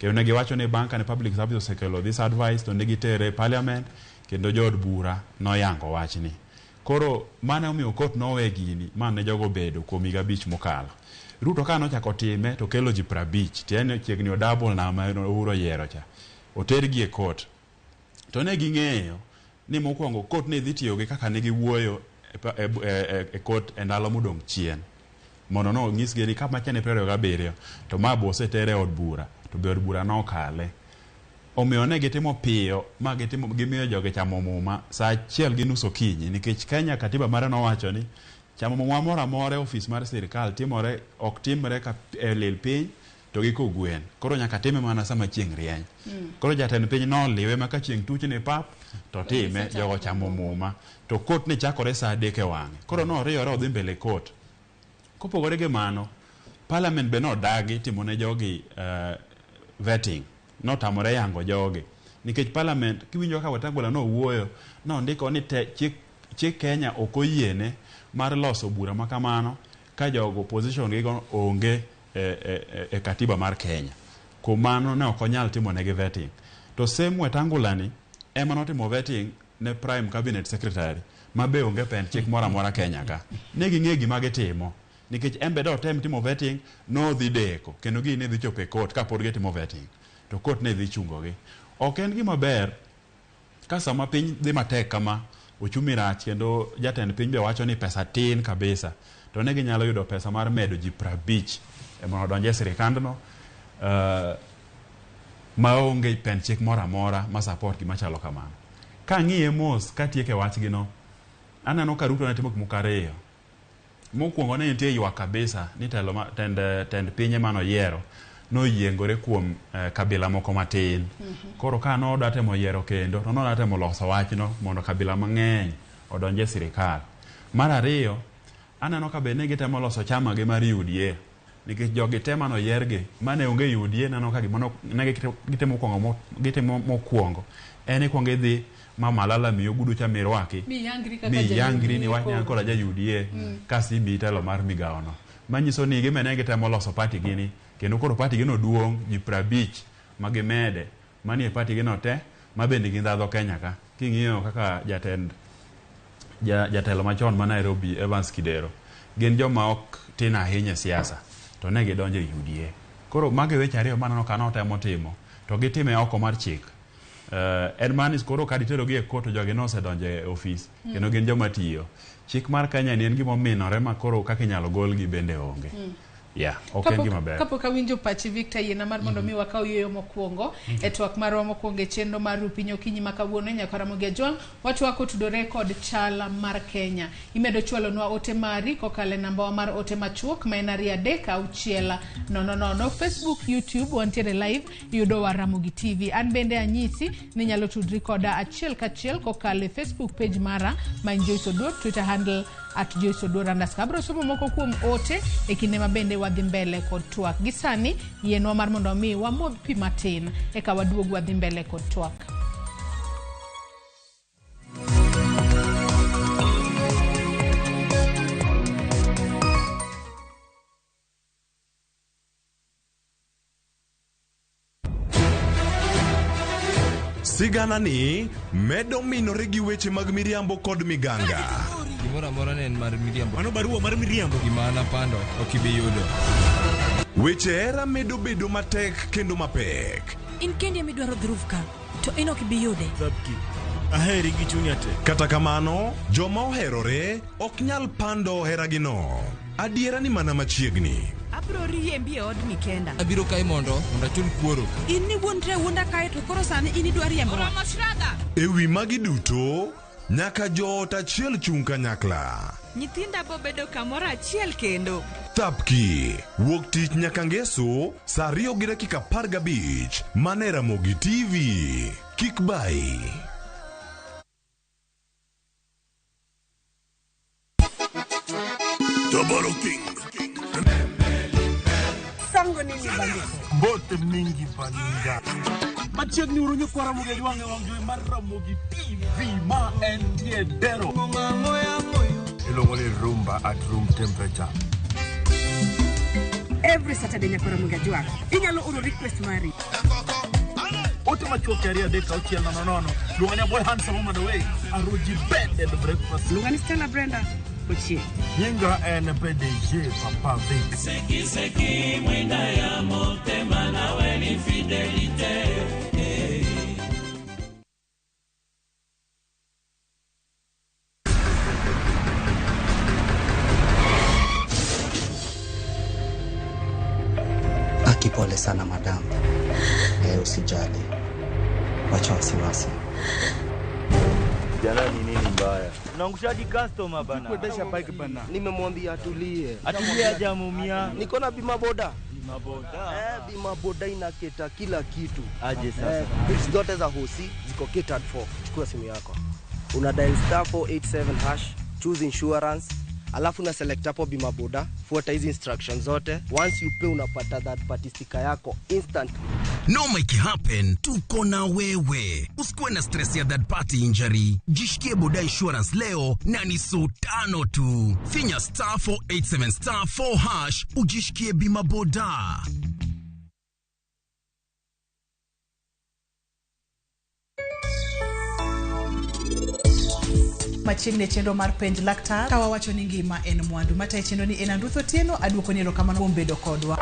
kendo ne giwacho ni banka ne Public Service osekelo this advice to ne gitere parliament kendo jod bura no yango wachni. Koro mane omiyo court nowe gini mane jogo bedo kuom higa 5 mokalo. Ruto ka nochako time to kelo ji 50 tiene chiegni o double na ma Uhuru yiero cha. Otergi e court. To ne ging'eyo ni mokwongo court ne dhi tiyo gi kaka ne giwuoyo e court e ndalo modong' chien. Mondo no nyisgi ni kama chane 27 to mabo osetere od bura to be od bura no kale. Omiyo ne gitimo piyo ma gimiyo joge chamo muma sa 1:30 okinyi nikech Kenya katiba mare nowacho ni chamo muma moro amora ofis mar sirikal timore ok timre ka lil piny to gi kogwen. Koro nyaka time mana sama chieng' rieny. Koro jatend piny no liwe maka chieng' tuch ni pap to time jogo chamo muma to court ne chakore sa 3 e wang'e. Koro no riyore odhi mbele court. Kopogore gi mano parliament be no dagi timone jogi vetting. No tamore yango joge nikech parliament kiwinjo ka Wetangula no wuoyo no ndiko ni chik Kenya okoyiene mar loso bura makamano ka jogo position gigo onge e katiba mar Kenya. Kumano ne okonyal timone gi vetting. To same Wetangula ni ema notimo vetting ne prime cabinet secretary mabe onge pen chik mora mora Kenya ka. Ne ging'e gima gitimo nikech embe do tem timo vetting no dhi deko kendo gi ne dhi chope court ka pod gitimo vetting. To court ne dhi chungo gi. Ok en gima ber ka sama piny dhi matek kama ochumi rach kendo jatend piny be wacho ni pesa tin kabisa to ne ginyalo yudo pesa mar medo ji 50 e mondo donje sirikandno maonge pen chik moro amora ma support gima chalo kamano. Ka ng'iye mos ka tieke wachgi no aneno ka Ruto ne timo gik ariyo. Mokwongo ne nitie ywak kabisa ni telo tend piny mano yiero no yiengore kuom kabila moko matin. Koro ka no datemo yiero kendo to no datemo loso wachno mondo kabila mang'eny odonje sirikal. Mar ariyo aneno ka be ne gitemo loso chama gi mar UDA nikech jogi tema no yiergi mane onge UDA nano ka gimono ne gitemo mokwongo eni kwongo idhi Malala miyo gudu cha mirwaki mi yangri ni wanya kola ja UDA kasi bitelo mar migaono manyiso ni gimene gitemo loso party gini kendo koro party gino duong' ji 50 magimede manie party gino te mabende gindadho Kenya ka king'iyo kaka jatelo machon ma Nairobi Evans Kidero gin joma ok tin ahinya siasa to ne gidonjo UDA Koro mage weche ariyo maneno ka notemo timo to gitime oko mar chik. En manis koro ka ditero gi e koto jogi nosedonjo e ofis kendo gin joma tiyo. Chik mar Kenya ni en gima ominore ma koro kaka inyalo golgi bende onge. Ok en gima ber. Kapok awinjo pachi Victor yiena mar mondo mi wakaw yueyo mokwongo e twak marwa mokwongo e chenro mar Rupiny Okinyi ma kawuono nyaka Ramogi Ajwang' watwako tudore kod Chal mar Kenya. Imedo chwalonwa ote mari kokale namba mar ote machuok ma en 36000. Facebook, YouTube wantiere live yudo wa Ramogi TV. An bende anyisi ni nyalo tudri koda achiel kachiel kokale Facebook page mara ma en Joyce Oduor, Twitter handle @JoyceOduor_. Abro somo moko kuom ote e kinde ma bende wadhi mbele kod twak. Gisani yienwa mar mondo mi wamodh pi matin eka waduog wadhi mbele kod twak. Sigana ni medo minore gi weche mag miriambo kod miganga. Gimora mora ne en mar miriambo. Mano barua mar miriambo. Gimana pando okibi yudo. Weche era medo bedo matek kendo mapek. In kendi midwaro dhurufka to in okibi yude. Zabki. Aheri gi chunya te. Kata kamano, joma oherore ok nyal pando heragino. Adiera ni mana machiegni. Abro riembi e od Mikenda. Abiro kai mondo achul kuoro. In ni wuondre wuonda kae to koro sani in idwa riembo. Ewi magi duto nyaka joot achiel chung kanyakla. Nyithinda bo bedo kamoro achiel kendo. Thapki wuok tich nyaka ngeso saa 2:15 mane Ramogi TV. Kik bai. Double King. Sango nini bandi? Bote mingi baninga. Machiegni urunyo kwa Ramogi Ajwang' e wang' jowi mar Ramogi TV ma en tiedero. Ilongo ni rumba at room temperature. Every Saturday nyaka Ramogi Ajwang'. Inyalo oro request mari. Ote machuok aria deka uchiel nono. Lunganya boy handsome on the way. Aroji bed and breakfast. Lungani Stella Brenda. Ochi. Nyinga en PDG Papa Vic. Seki mwenda ya motema na weni fidelite. Akipole sana madam. Usijali. Wacha wasiwasi. Jana ni nini mbaya? Unaangushaji customer bana. Kuendesha bike bana. Nimemwambia atulie. Atulie aje amumia. Niko na bima boda. Bima boda. Bima boda inaketa kila kitu. Aje sasa. Bits zote za hosi ziko catered for. Chukua simu yako. Una dial *487#, choose insurance. Alafu na select hapo bima boda, fuata hizi instructions zote. Once you pay unapata that party sticker yako instantly. No make it happen, tuko na wewe. Usikuwe na stress ya third party injury. Jishikie boda insurance leo na ni sultano tu. Finya *487*4# ujishikie bima boda. Machiegni chenro mar penj laktar kawa wacho ni ngima en mwandu mata chenro ni en Andutho Tieno aduoko ni erokamano kuom bedo kodwa.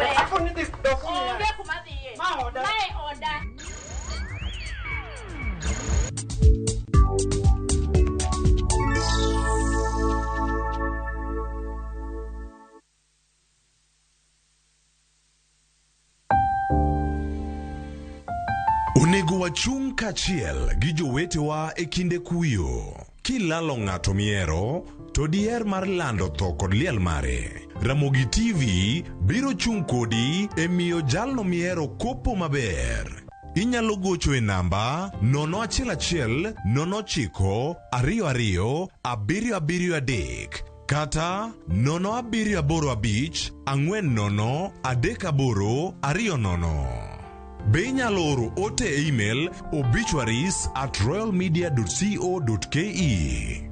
Onego wachung' kachiel gi jowetewa e kinde kuyo. Kilalo ng'ato miero, to diher mar lando tho kod liel mare. Ramogi TV biro chung' kodi e miyo jalno miero kopo maber. Inyalo gocho e namba 011 09 22 773 kata 0785 40 38 20. Be inyalo oro ote e email obituaries@royalmedia.co.ke.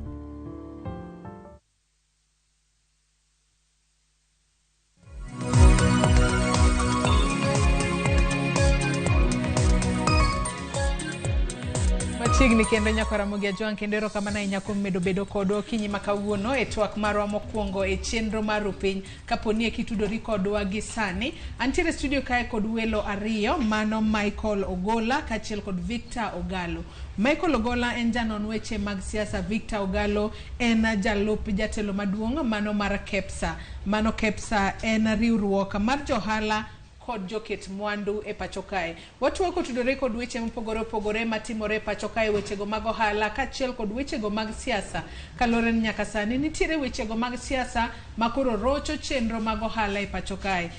Chiegni kendo nyako Ramogi Ajwang kendo erokamano ahinya kuom medo bedo kodwa okinyi ma kawuono e twak marwa mokwongo e chenro mar piny kaponi e kitudori kodwa gi sani. Antiere studio kae kod welo ariyo, mano Michael Ogola kachiel kod Victor Ogalo. Michael Ogola en janon weche mag siasa, Victor Ogalo en jalup jatelo maduong' mano mar KEPSA. Mano KEPSA en riwruok mar johala kod joket mwandu e pacho kae. Watu kotudore kod weche mopogore opogore matimore e pacho kae, wechego mag ohala kachiel kod wechego mag siasa. Kalore ni nyaka sani nitiere wechego mag siasa makoro rocho chenro mag ohala e pacho kae.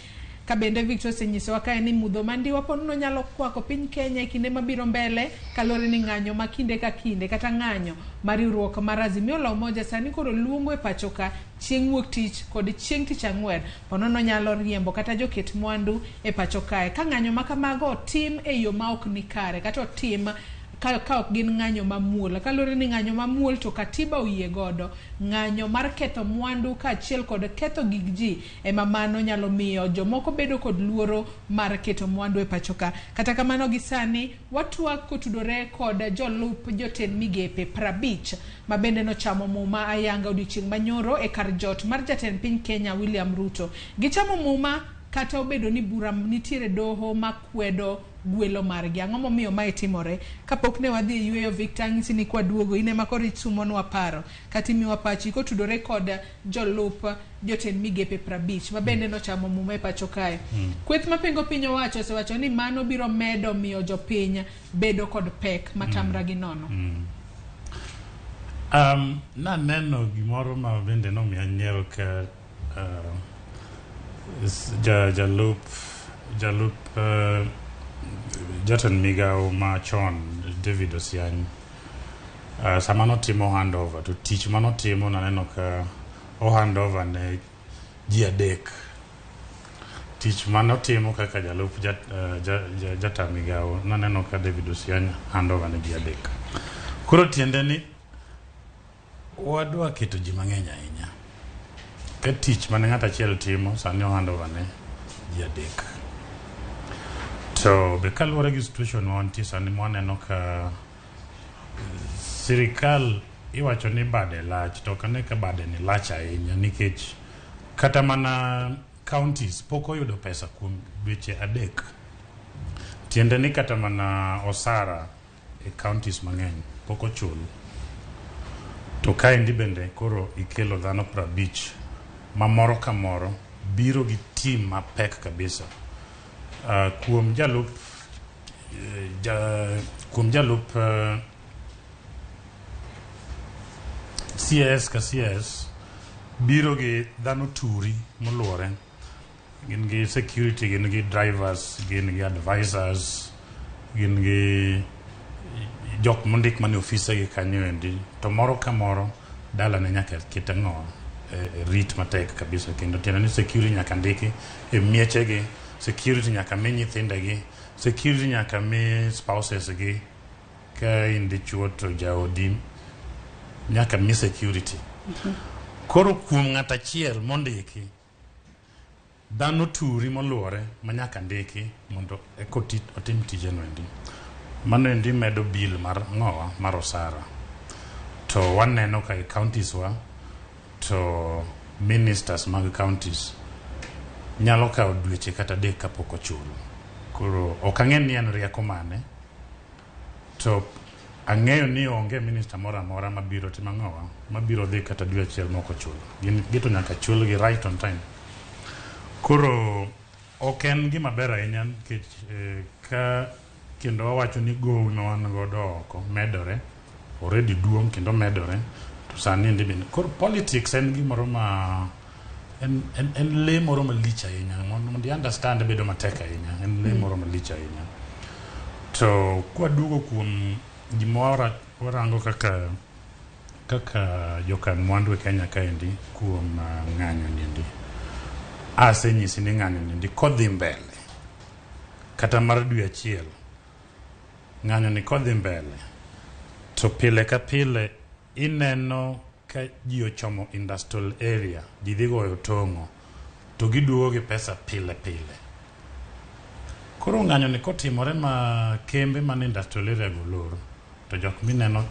Kabende Victor senyiso kae ni mudho mandiwa ponono nyalo kwako piny Kenya e kinde mabiro mbele, kalore ni ng'anyo ma kinde ka kinde kata ng'anyo mar riwruok mar Azimio la Umoja sani koro luongo e pacho ka chieng' wuok tich kod chieng' tich ang'wen ponono nyalo riembo kata joket mwandu e pacho kae. Ka ng'anyo ma kamago tim e yo ma ok ni kare kata tim ka ok gin ng'anyo mamuol, kalore ni ng'anyo mamuol to katiba oyie godo, ng'anyo mar ketho mwandu kaachiel kod ketho gig ji ema mano nyalo miyo jomoko bedo kod luoro mar keto mwandu e pacho ka. Kata kamano gi sani watwak kotudore kod jolup jotend migepe 50 ma bende nochamo muma ayanga odiochieng' manyoro e kar jot mar jatend piny Kenya William Ruto. Gichamo muma kata obedo ni bura nitiere doho makwedo gwelo margi. Ang'o momiyo mae timore? Kapok ne wadhi e yweyo, Victor, ng'isi ni kwa duogo ine makoro isumonwa paro kata imiwa pachi kotudore kod jolup jotend migepe 50 ma bende nochamo muma e pacho kae. Kweth mapingo piny owacho osewacho ni mano biro medo miyo jopiny bedo kod pek matamra gi nono. Naneno gimoro ma bende nomiya nyiero ka jalup jatend migao machon David Osiany sama notimo handover, to tich manotimo naneno ka handover ne ji adek. Tich manotimo kaka jalup jata migao naneno ka David Osiany handover ne ji adek. Koro tiende ni wadwa keto ji mang'eny ahinya. Ka tich mane ng'at achiel timo sani handover ne ji adek. To be kaluwore gi situation wantie sani mwaneno ka sirikal iwacho ni bade lach, to kane ka bade ni lach ahinya nikech kata mana counties pok oyudo pesa kuom dweche adek. Tiende ni kata mana osara e counties mang'eny pok ochul. To kaendi bende koro ikelo dhano 50 ma moro ka moro biro gi team mapek kabisa. Kuom jalup CS ka CS biro gi dhano turi moluore, gin gi security, gin gi drivers, gin gi advisors, gin gi jok mondik mane ofisa gi kanyo endi, to moro ka moro dala ne nyaka kete ng'o rit matek kabisa. Kendo tiende ni security nyaka ndiki e miechegi, security nyaka mi nyithindegi, security nyaka mi spouses gi, ka in dichuo to jaodi nyaka mi security. Koro kuom ng'at achiel mondiki dhano turi moluore ma nyaka ndiki mondo otim tijeno endi, mano endi medo bill mar ng'owa mar osara. To waneno ka counties wa to ministers mag counties nyalo kawo dweche kata dek kapok ochul. Koro ok ang'e ni en rieko mane, to ang'eyo ni onge minister moro amora mabiro timo ng'owa mabiro dhi kata dwe achiel moko chul. Gito nyaka chul gi right on time. Koro ok en gima ber ahinya nikech ka kendo wawacho ni gowi ma wan godo oko medore, already duong' kendo medore, to sani ndi bende koro politics en gimoro ma en le moro malich ahinya. Mondo understand bedo matek ahinya, en le moro malich ahinya. To kwaduogo kuom gimora warango kaka jokan mwandu e Kenya kaendi kuom ng'anyo niendi. Asenyisi ni ng'anyo niendi kodhi mbele kata mar dwe achiel, ng'anyo ni kodhi mbele to pile ka pile ineno ka ji ochomo industrial area, ji dhi goyo tong'o to giduogo gi pesa pile pile. Koro ng'anyo ni kotimore ma kembe man industrial area golor, to jok mineno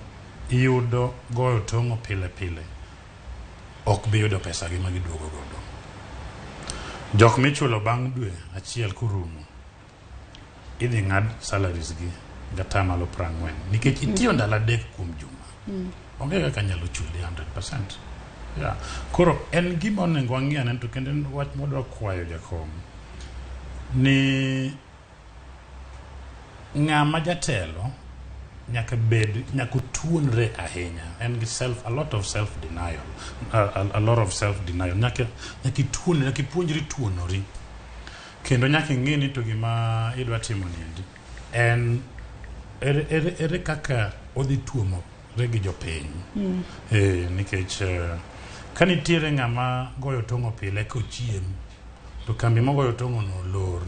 iyudo goyo tong'o pile pile ok bi yudo pesa gi ma giduogo godo. Jok michulo bang' dwe achiel kurumo idhi ng'ad salaries gi gatamalo 40 nikech itiyo ndalo 3 kuom juma. Onge kaka nyalo chuli 100%. Yeah. Koro en gima onego wang'e ne to kendo wach modwa kwayo jakom ni ng'ama jatelo nyaka tuonre ahinya, and a lot of self denial, nyaka puonjri tuonori, kendo nyaka ing'e ni to gima idwa timo niendi en ere kaka odhi tuomo regi jopiny. Nikech ka nitiere ng'ama goyo tong'o pile kochiem to kambi mogoyo tong'o no lor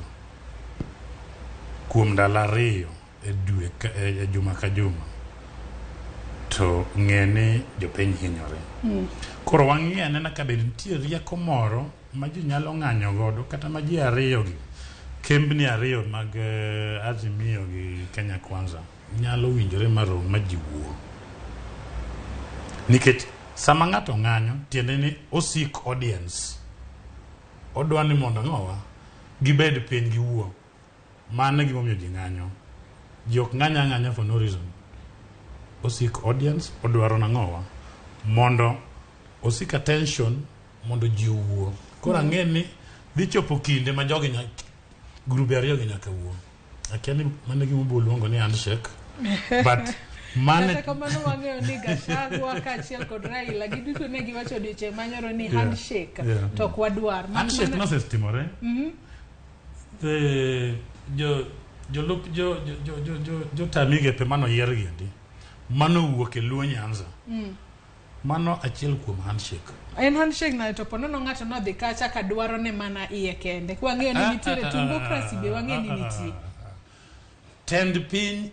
kuom ndalo 2 e dwe e juma ka juma, to ng'eni jopiny hinyore. Koro wang'e anena ka be nitie rieko moro ma ji nyalo ng'anyo godo, kata ma ji ariyo gi kembni ariyo mag Azimio gi Kenya Kwanza nyalo winjore marom ma ji wuo. Nikech sama ng'ato ng'anyo tiende ni osik audience, odwa ni mondo ng'owa gibed piny gi wuo. Mano gimomiyo ji ng'anyo. Ji ok ng'anya for no reason. Osik audience, odwaro nang'owa mondo osik attention, mondo ji wuo. Koro ang'e ni dhi chopo kinde ma jogi grube ariyo gi nyaka wuo. Akia ni mano gimobo luongo ni handshake. But kata kamano wang'eyo ni Gachagua kaachiel kod Raila giduto ne giwacho odiochieng' manyoro ni handshake to ok wadwar. Handshake nosetimore. Jo tamigepe mano yier giendi mano wuok e luo Nyanza. Mano achiel kuom handshake. En handshake na to ponono ng'ato nodhi kacha ka dwaro ne mana iye kende. Wang'eyo ni nitiere democracy be wang'eyo ni nitie. Tend piny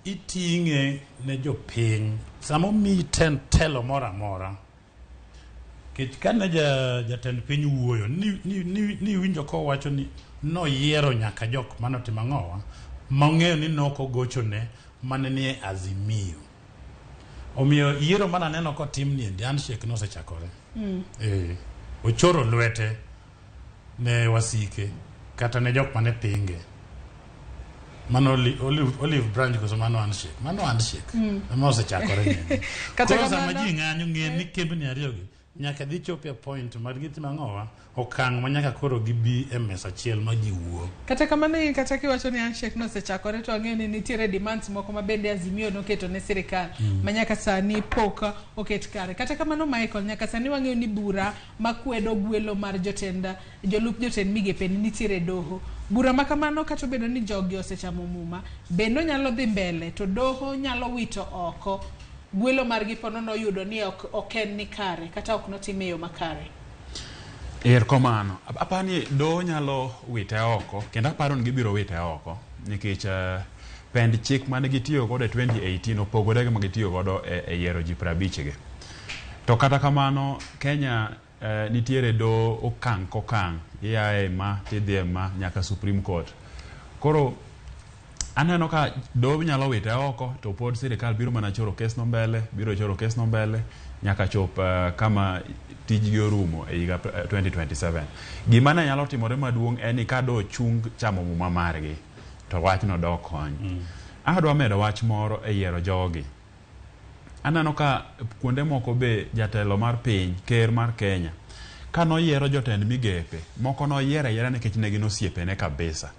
iting'e ne jopiny samo mi telo mora mora. Kech kane jatend piny wuoyo ni winjo ko wacho ni no yiero nyaka jok manotimo ng'owa mang'eyo ni noko gochone mane ni Azimio. Omiyo yiero mana neno ko tim ni endi handshake no sechakore. Ochoro lwete ne wasike kata ne jok mane pinge. Mano olive branch koso mano handshake. Mano sechakore ni. Koro sama ji ng'anyo ng'e ni kembni ariyo gi nyaka dhi chope point mar gitimo ng'owa okang' ma nyaka koro gibi e mesa achiel ma ji wuo. Kata kamano kata kiwacho ni handshake no sechakore to ang'eyo ni nitiere demands moko ma bende Azimio noketo ne sirikal ma nyaka sani pok oket kare. Kata kamano Michael, nyaka sani wang'eyo ni bura makwedo gwelo mar jolup jotend migepe nitiere doho. Bura makamano kata bedo ni jogi osechamo muma bendo nyalo dhi mbele to doho nyalo wito oko gwelo margi ponono yudo ni ok en ni kare kata ok notime yo makare. Komano apani do nyalo wite oko kendo aparo ni gibiro wite oko nikech pend chik mane gitiyo godo e 2018 opogore gi magitiyo godo e yiero ji 50 gi. To kata kamano Kenya nitiere do okang' iae ma tidhie ma nyaka Supreme Court. Koro aneno ka do nyalo wite oko to pod sirikal biro mana choro kesno mbele nyaka chop kama tijgi orumo e higa 2027. Gima ne nyalo timore maduong' en ni ka do chung chamo muma margi to wachno do kony. Adwa medo wach moro e yiero jogi. Aneno ka kuonde moko be jatelo mar piny, ker mar Kenya, ka noyiero jotend migepe, moko noyiera nikech ne gin osiepene kabisa.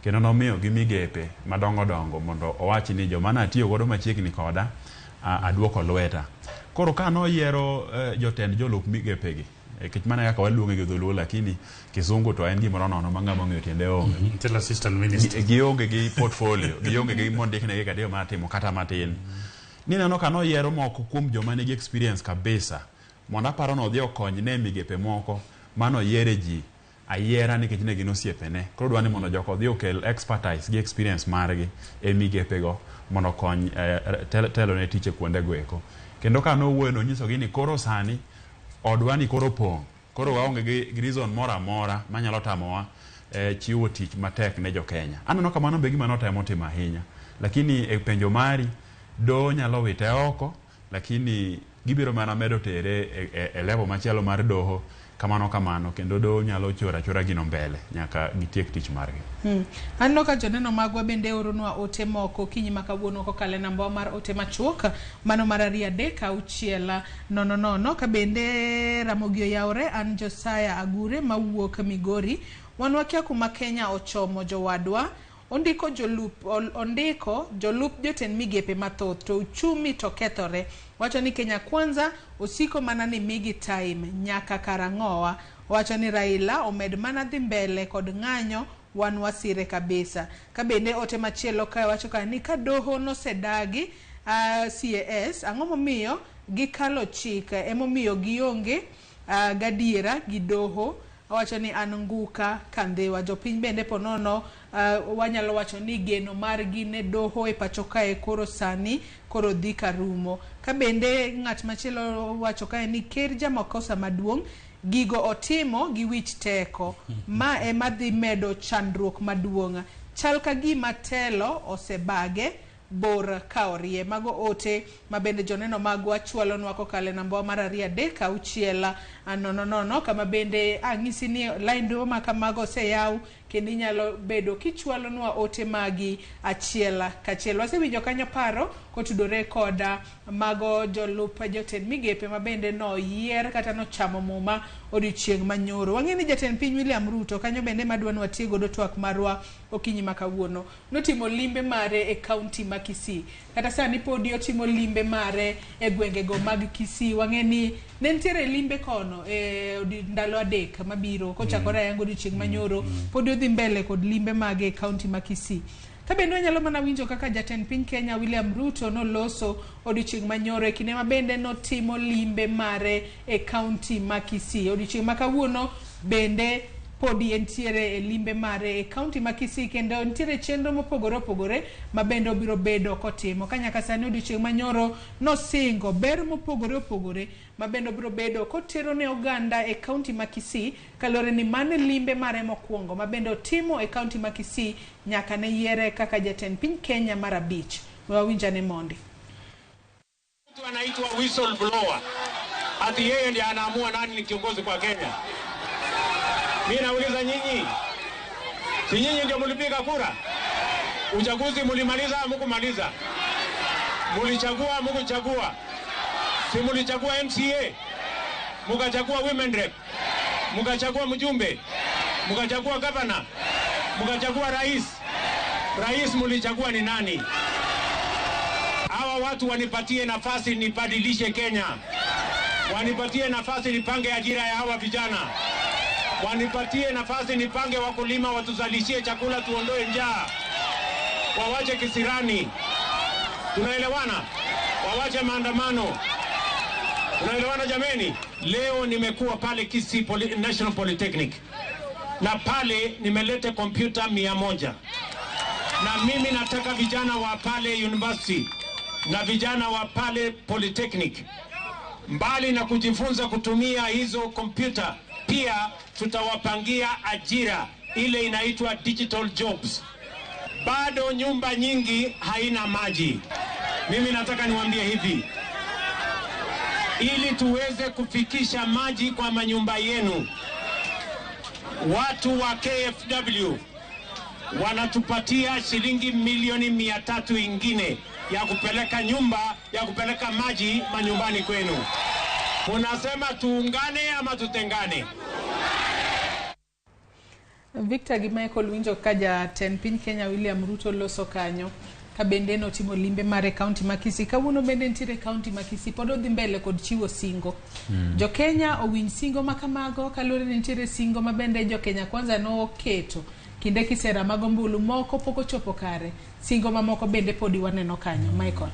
Kendo nomiyo gi migepe madongo mondo owachi ni joma natiyo godo machiegni koda aduoko lweta. Koro ka noyiero jotend jolup migepe gi, kech mana kaka waluonge gi dholuo lakini kisungu to en gimoro nono ma ng'ama ng'eyo tiende onge. Tell assistant minister. Gionge gi portfolio, gionge gi mondikne gi kadiyo matimo kata matin. Nineno ka noyiero moko kuom joma nigi experience kabisa mondo aparo no odhi okony ne migepe moko mano yiere ji ayiera nikech ne gin osiepene. Koro dwani mondo joko odhi okel expertise gi experience margi e migepe go mondo kony telo ne tiche kuonde goeko. Kendo ka nowuoyo nonyisogi ni koro sani odwani koro pong'. Koro waonge gi reason mora mora manyalo tamowa chiwo tich matek ne jo Kenya. Aneno ka mano be gima notemo timo ahinya. Lakini e penjo mari do nyalo wite oko, lakini gibiro mana medo tere e level machielo mar doho kamano kendo do nyalo chora gino mbele nyaka gitiek tich margi. Anno ka joneno magwa bende oronwa ote moko kinyi makawuono kokale namba mar ote machuok mano mar 3-6-000 ka bende Ramogi oyawre. An Josiah Agure mawuok Migori. Wanwakia kuma Kenya ochomo jowadwa ondiko jolup jotend migepe mathoth to uchumi to kethore. Wacho ni Kenya kwanza osiko mana ni migi time nyaka karang'owa. Wacho ni Raila omed mana dhi mbele kod ng'anyo wan wasire kabisa. Ka bende ote machielo ka wacho ka ni ka doho nosedagi CAS ang'o momiyo gikalo chik emomiyo gionge gadiera gi doho. Wacho ni an nguka kandhewa. Jopiny bende ponono wanyalo wacho ni geno margi ne doho e pacho kae koro sani koro dhi karumo. Ka bende ng'at machielo wacho kae ni ker jamakosa maduong' gigo otimo gi wich teko ma ema dhi medo chandruok maduong'. Chal ka gima telo osebage bor kaorie. Mago ote mabende joneno magwa chwalonwa kokale namba mar 3-6-000 kama bende ang'isi ni line do makamago seyaw kendo inyalo bedo kichwalonwa ote magi achiel kachiel. Wasewinjo kanyo paro kotudore koda mago jolup jotend migepe mabende no yier kata no chamo muma odiochieng' manyoro. Wang'eni jatend piny William Ruto kanyo bende madwani watie godo twak marwa okinyi makawuono notimo limbe mare e kaunti ma Kisii. Kata sani podi otimo limbe mare e gwengego mag Kisii. Wang'eni ne ntiere limbe kono ndalo adek mabiro kochakore yango odiochieng' manyoro podi odhi mbele kod limbe mage e kaunti ma Kisii. Ka bende wanyalo mana winjo kaka jatend piny Kenya William Ruto noloso odiochieng' manyoro e kinde mabende notimo limbe mare e kaunti ma Kisii. Odiochieng' makawuono bende podi entiere e limbe mare e kaunti ma Kisii kendo entiere chenro mopogore opogore mabende obiro bedo kotimo. Kanyaka sani odiochieng' manyoro nosingo ber mopogore opogore mabende obiro bedo kotero ne oganda e kaunti ma Kisii kalore ni mane limbe mare mokwongo mabende otimo e kaunti ma Kisii nyaka ne yiere kaka jatend piny Kenya mar 5. Wawinjane mondi. Mtu anaitwa whistleblower. Ati yeye ndiye anaamua nani ni kiongozi kwa Kenya. Mimi nauliza nyinyi. Si nyinyi ndio mlipiga kura? Uchaguzi mlimaliza hamkumaliza? Mlichagua hamkuchagua? Si mlichagua MCA? Mkachagua women rep? Mkachagua mjumbe? Mkachagua governor? Mkachagua rais? Rais mlichagua ni nani? Hawa watu wanipatie nafasi nibadilishe Kenya. Wanipatie nafasi nipange ajira ya hawa vijana. Wanipatie nafasi nipange wakulima watuzalishie chakula tuondoe njaa. Wawache kisirani. Tunaelewana? Wawache maandamano. Tunaelewana jameni? Leo nimekuwa pale Kisii National Polytechnic. Na pale nimeleta kompyuta 100. Na mimi nataka vijana wa pale university na vijana wa pale Polytechnic mbali na kujifunza kutumia hizo kompyuta pia tutawapangia ajira ile inaitwa digital jobs. Bado nyumba nyingi haina maji. Mimi nataka niwaambie hivi, ili tuweze kufikisha maji kwa manyumba yenu, watu wa KFW wanatupatia shilingi milioni 300 ingine ya kupeleka ya kupeleka maji manyumbani kwenu. Unasema tuungane ama tutengane? Victor Michael winjo kaja ten piny Kenya William Ruto loso kanyo ka bende notimo limbe mare kaunti ma Kisii. Kawuono bende ntiere kaunti ma Kisii pod odhi mbele kod chiwo singo. Jo Kenya owinj singo makamago kalore ni ntiere singo mabende jo Kenya kwanza no keto kinde kisera magombulu moko poko chopo kare. Singo mamoko bende podi waneno kanyo. Michael.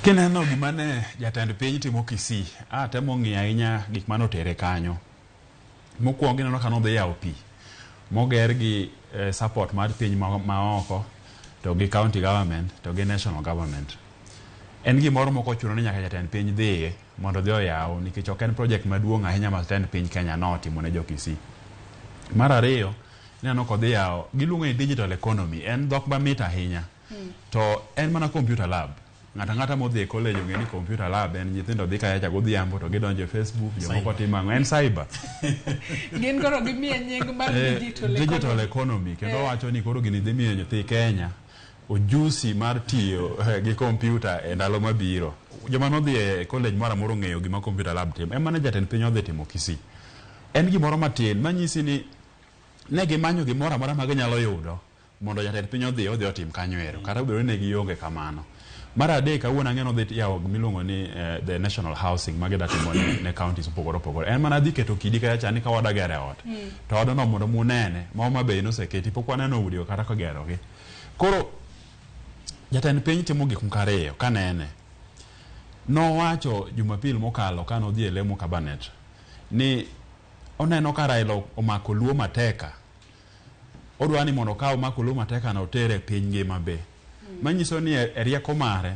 Kineno gimane jatend piny timo Kisii, temo ng'i ahinya gik mane otere kanyo. Mokwongo ineno kano dhi yawo pi moger gi support mar piny maoko to gi county government to gi national government. En gimoro moko chuno ni nyaka jatend piny dhiye mondo dhi oyaw nikech ok en project maduong' ahinya ma jatend piny Kenya notimo ne jo Kisii. Mar ariyo ineno kodhi yawo giluongo ni digital economy, en dhok mamit ahinya to en mana computer lab. Ngata modhi e college ongeni computer lab en nyithindo dhi kaya godhiambo to gidonjo e Facebook jomoko timo ang'o en cyber. Gin koro gimiye nying mar digital economy kendo wacho ni koro gini dhi miyo nyithi Kenya ojusi mar tiyo gi computer e ndalo mabiro. Joma nodhi e college moro amoro ng'eyo gima computer lab timo. En mana jatend piny odhi timo Kisii. En gimoro matin manyisi ni ne gimanyo gimoro amora ma ginyalo yudo mondo jatend piny odhi otim kanyo ero kata obedo ne gionge kamano. Mar adek kawuono ang'eno dhi yawo miluongo ni the national housing magida timo ne counties opogore. En mana dhi keto kidi kaya chani ka wadagere ot. To odono mondo munene ma bei noseketi pok waneno udi kata ka gerogi. Koro jatend piny timo gik mokariyo kanene. Nowacho Jumapil mokalo kano odhi e lemo cabinet ni oneno ka Raila omako luo mateka. Odwa ni mondo ka omako luo mateka na otere piny ngima be. Manyiso ni e rieko mare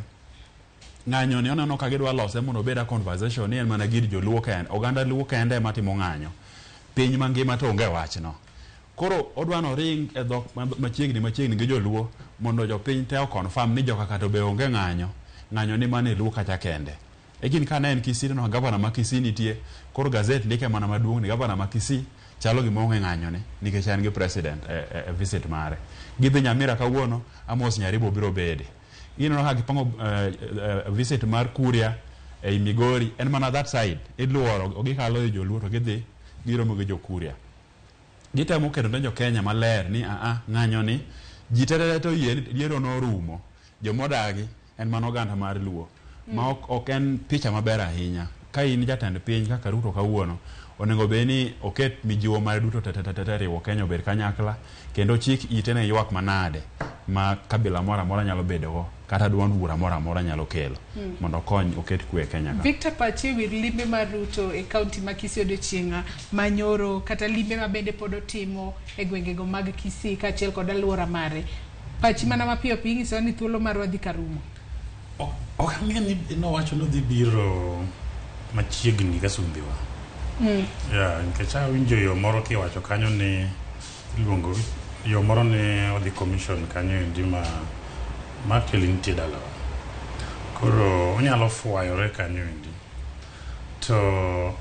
ng'anyo ni oneno ka gidwa lose mondo obeda conversation ni en mana gir joluo kende oganda luo kende matimo ng'anyo piny mangima to onge wachno. Koro odwa no ring e dhok machiegni gi joluo mondo jopiny te o confirm ni joka kata be onge ng'anyo ni mane luo kacha kende. Egin kana en Kisii no gavana ma Kisii nitie koro gazet ndike mana maduong' ni gavana ma Kisii chalo gimong'e ng'anyo ni nikech en gi president e visit mare. Gidhi Nyamira kawuono Amos Nyaribo biro bede. Ino ha gipango visit mar Kuria e Migori en mana that side idluoro ogikalo e joluo to gidhi giromo gi jo Kuria. Gitemo kedo donjo Kenya maler ni ng'anyo ni jiterere to yiero no rumo jomodagi en mana oganda mar luo ma ok en picha maber ahinya. Ka in jatend piny kaka Ruto kawuono onego be ni oket mijiwo mar duto tete riwo Kenya obed kanyakla kendo chik itene ywak manade ma kabila mora mora nyalo bedogo kata duond bura mora mora nyalo kelo mondo kony oket kwe Kenya ka. Victor Pachi wir limbe mar Ruto e kaunti ma Kisii odiochieng'a manyoro kata limbe ma bende pod otimo e gwengego mag Kisii kaachiel kod alwora mare. Pachi mana mapiyo piyo nyiso ni thuolo mar wadhi karumo. Ok ang'e ni nowacho ni dhi biro machiegni ka Sumbiwa. Nikech awinjo yo moro kiwacho kanyo ni iluongo yo moro ni odhi commission kanyo endi ma keli nitie dalawa. Koro onyalo fwayore kanyo endi. To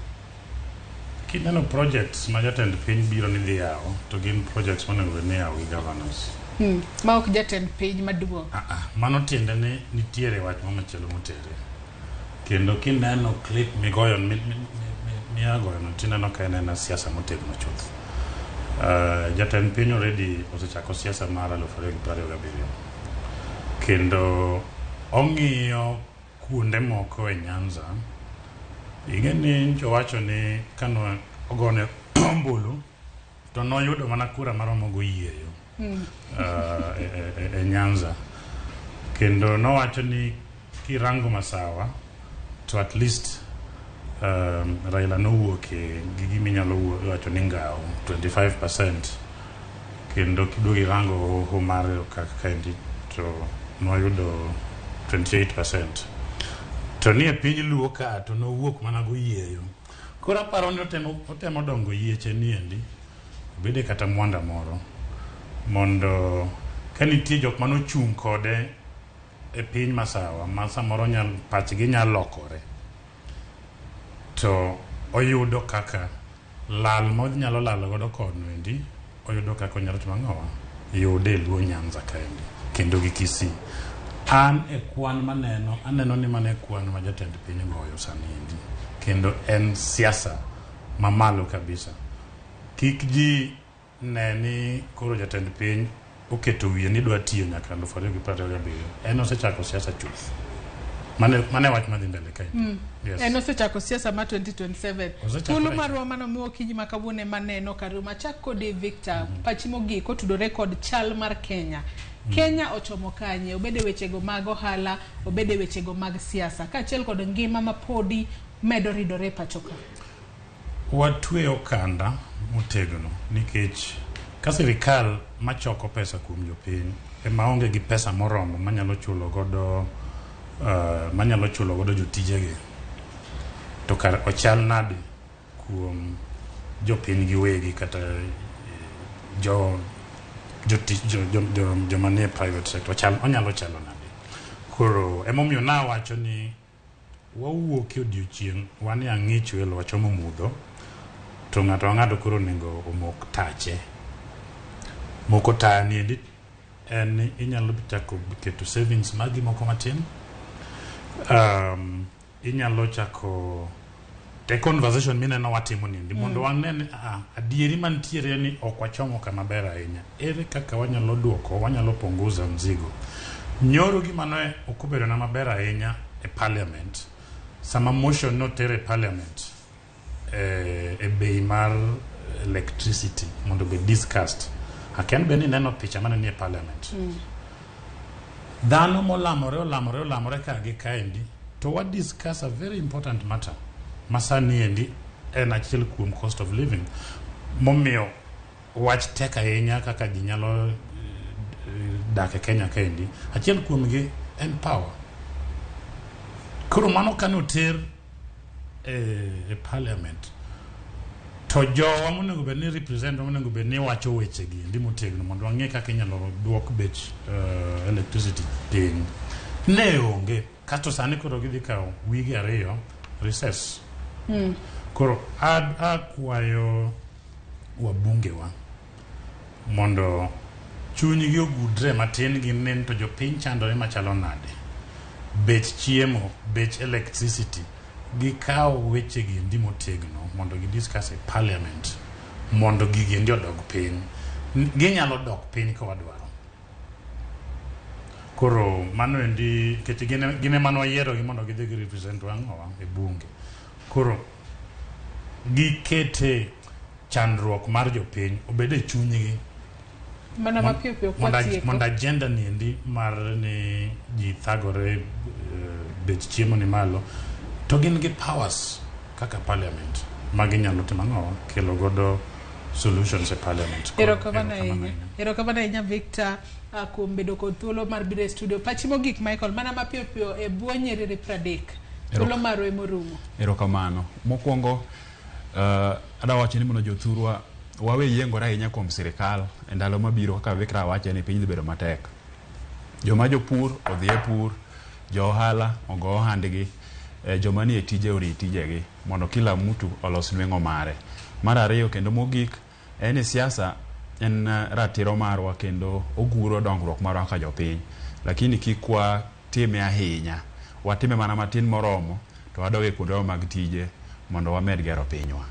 kineno projects ma jatend piny biro ni dhi yawo to gin projects monego ni yawo gi governors. Ma ok jatend piny maduong'. Mano tiende ni nitiere wach machielo motere. Kendo kineno clip migoyo miagoyono tineno ka en siasa motegno chuth. Jatend piny already osechako siasa mar 2027 kendo ong'iyo kuonde moko e Nyanza. Ing'eni jowacho ni kano ogone ombulu to noyudo mana kura maromo go yieyo e Nyanza. Kendo nowacho ni kirango masawa to at least Raila nowuok e gigi minyalo wacho ni ngao 25% kendo kiduogi rango ho mar kaendi to noyudo 28%. To ni e piny luo ka to nowuok mana go yieyo. Koro aparo ni otemo dongo yieche ni endi obede kata mwanda moro mondo ka nitie jok manochung' kode e piny masawa ma samoro pachgi nyalo lokore to oyudo kaka lal nyalo lalo godo kono endi oyudo kaka onyalo timo ang'owa yude luo Nyanza kaendi kendo gi Kisii. An e kwan aneno ni mane kwan ma jatend piny goyo sani endi kendo en siasa mamalo kabisa. Kik ji neni koro jatend piny oketo wiye ni dwa tiyo nyaka 2027. En osechako siasa chuth. Mane wach madhi mbele kaendi. En osechako siasa ma 2027. Thuolo marwa mano miwo kiny makawuone maneno karuma chak kode Victor Pachi mogik otudore kod chal mar Kenya. Kenya ochomo kanye obede wechego mag ohala obede wechego mag siasa kaachiel kod ngima mapodi medo ridore pachoka. Watweyo kanda motegno nikech ka sirikal machoko pesa kuom jopiny ema onge gi pesa moromo manyalo chulo godo jotijegi to kar ochal nadi kuom jopiny giwegi kata jo jomanie private sector onyalo chalo nade. Koro emomiyo nawacho ni wawuok e odiochieng' wan e ang'ich welo wachomo mudho to ng'ato koro nego omok tache. Moko tani endi en inyalo chako keto savings magi moko matin. Inyalo chako te conversation mineno watimo nindi mondo wanene adieri mantiere ni ok wachomo kama ber ahinya. Ere kaka wanyalo duoko, wanyalo punguza mzigo. Nyoro gimano ok obedo na maber ahinya e parliament. Sama motion notere parliament e bei mar electricity mondo be discussed. Aken beni neno picha mane ni e parliament. Dhano molamore ka gi kaendi to what discuss a very important matter. Masani endi en achiel kuom cost of living. Momiyo wach tek ahinya kaka ji nyalo dak e Kenya kaendi. Achiel kuom gi en power. Koro mano kano ter e parliament. To jowa monego bed ni represent monego bed ni wacho weche gi ndi motegno mondo wang'e kaka inyalo duok bech electricity piny. Ne onge kato sani koro gidhi kawo wige 2 recess. Koro akwayo wabungewa mondo chunygi ogudre matin gi nen to jopiny chandore machalo nade. Bech chiemo, bech electricity gikawo weche gi ndi motegno mondo gidiscuss e parliament mondo gigi ndi odog piny. Ginyalo dog piny ka wadwaro. Koro mano endi keti gine mano wayiero gi mondo gidhi gi represent wang'owa e bunge. Koro gikete chandruok mar jopiny obede chunygi mana mapio kwatieko mondo agenda ni endi mar ni ji thagore bech chiemo ni malo to gin gi powers kaka parliament magi nyalo timo kelo godo solutions e parliament. Erokamano ahinya Victor kuom bedo kod thuolo mar biro e studio. Pachimo gik Michael mana mapio e bwo nyiriri 30 thuolo maro emorumo. Erokamano mokwongo adawacho ni mondo jothurwa wawe yiengore ahinya kuom sirikal e ndalo mabiro kaka Victor wacho ni piny dhi bedo matek. Joma jopur odhi e pur, jo ohala ogo ohandgi, joma ni e tije ori tijegi mondo kila mtu olos nweng'o mare. Mar ariyo kendo mogik en siasa en ratiro marwa kendo oguro dongruok marwa ka jopiny, lakini kik watime ahinya, watime mana matin moromo to wadoge kuonde mag tije mondo wamed gero pinywa.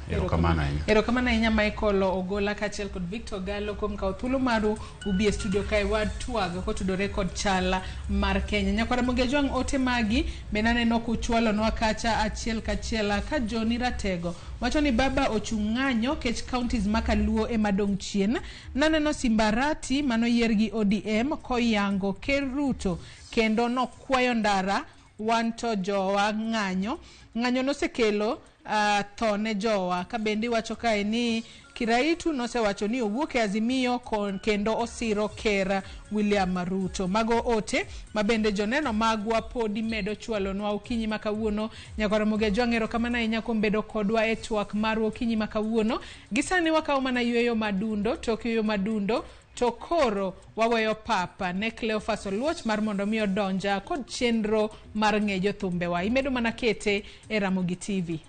Erokamano ahinya Michael Ogola kachiel kod Victor Gallo kuom kawo thuolo maru ubi e studio kae watwag kotudore kod chal mar Kenya. Nyaka Ramogi Ajwang' ote magi be naneno kuchwalo nwa kacha achiel kachiel ka Joni Ratego wacho ni baba ochung' ng'anyo kech counties makaluo e madong' chien. Naneno Simbarati mano yier gi ODM koyango Ker Ruto kendo nokwayo ndara wanto jowa ng'anyo nosekelo thone jowa ka bendi wacho kae ni Kiraitu nosewacho ni owuok e Azimio kendo osiro Ker William Ruto. Mago ote mabende joneno magwa podi medo chwalo nwa okinyi makawuono. Nyaka Ramogi Ajwang' erokamano ahinya kuom bedo kodwa e twak mar okinyi makawuono. Gisani wakawo mana yweyo madundo tok yweyo madundo to koro waweyo papa ne Cleophas Oluoch mar mondo mi odonja kod chenro mar ng'ejo thumbewa. Imedo mana kete e Ramogi TV.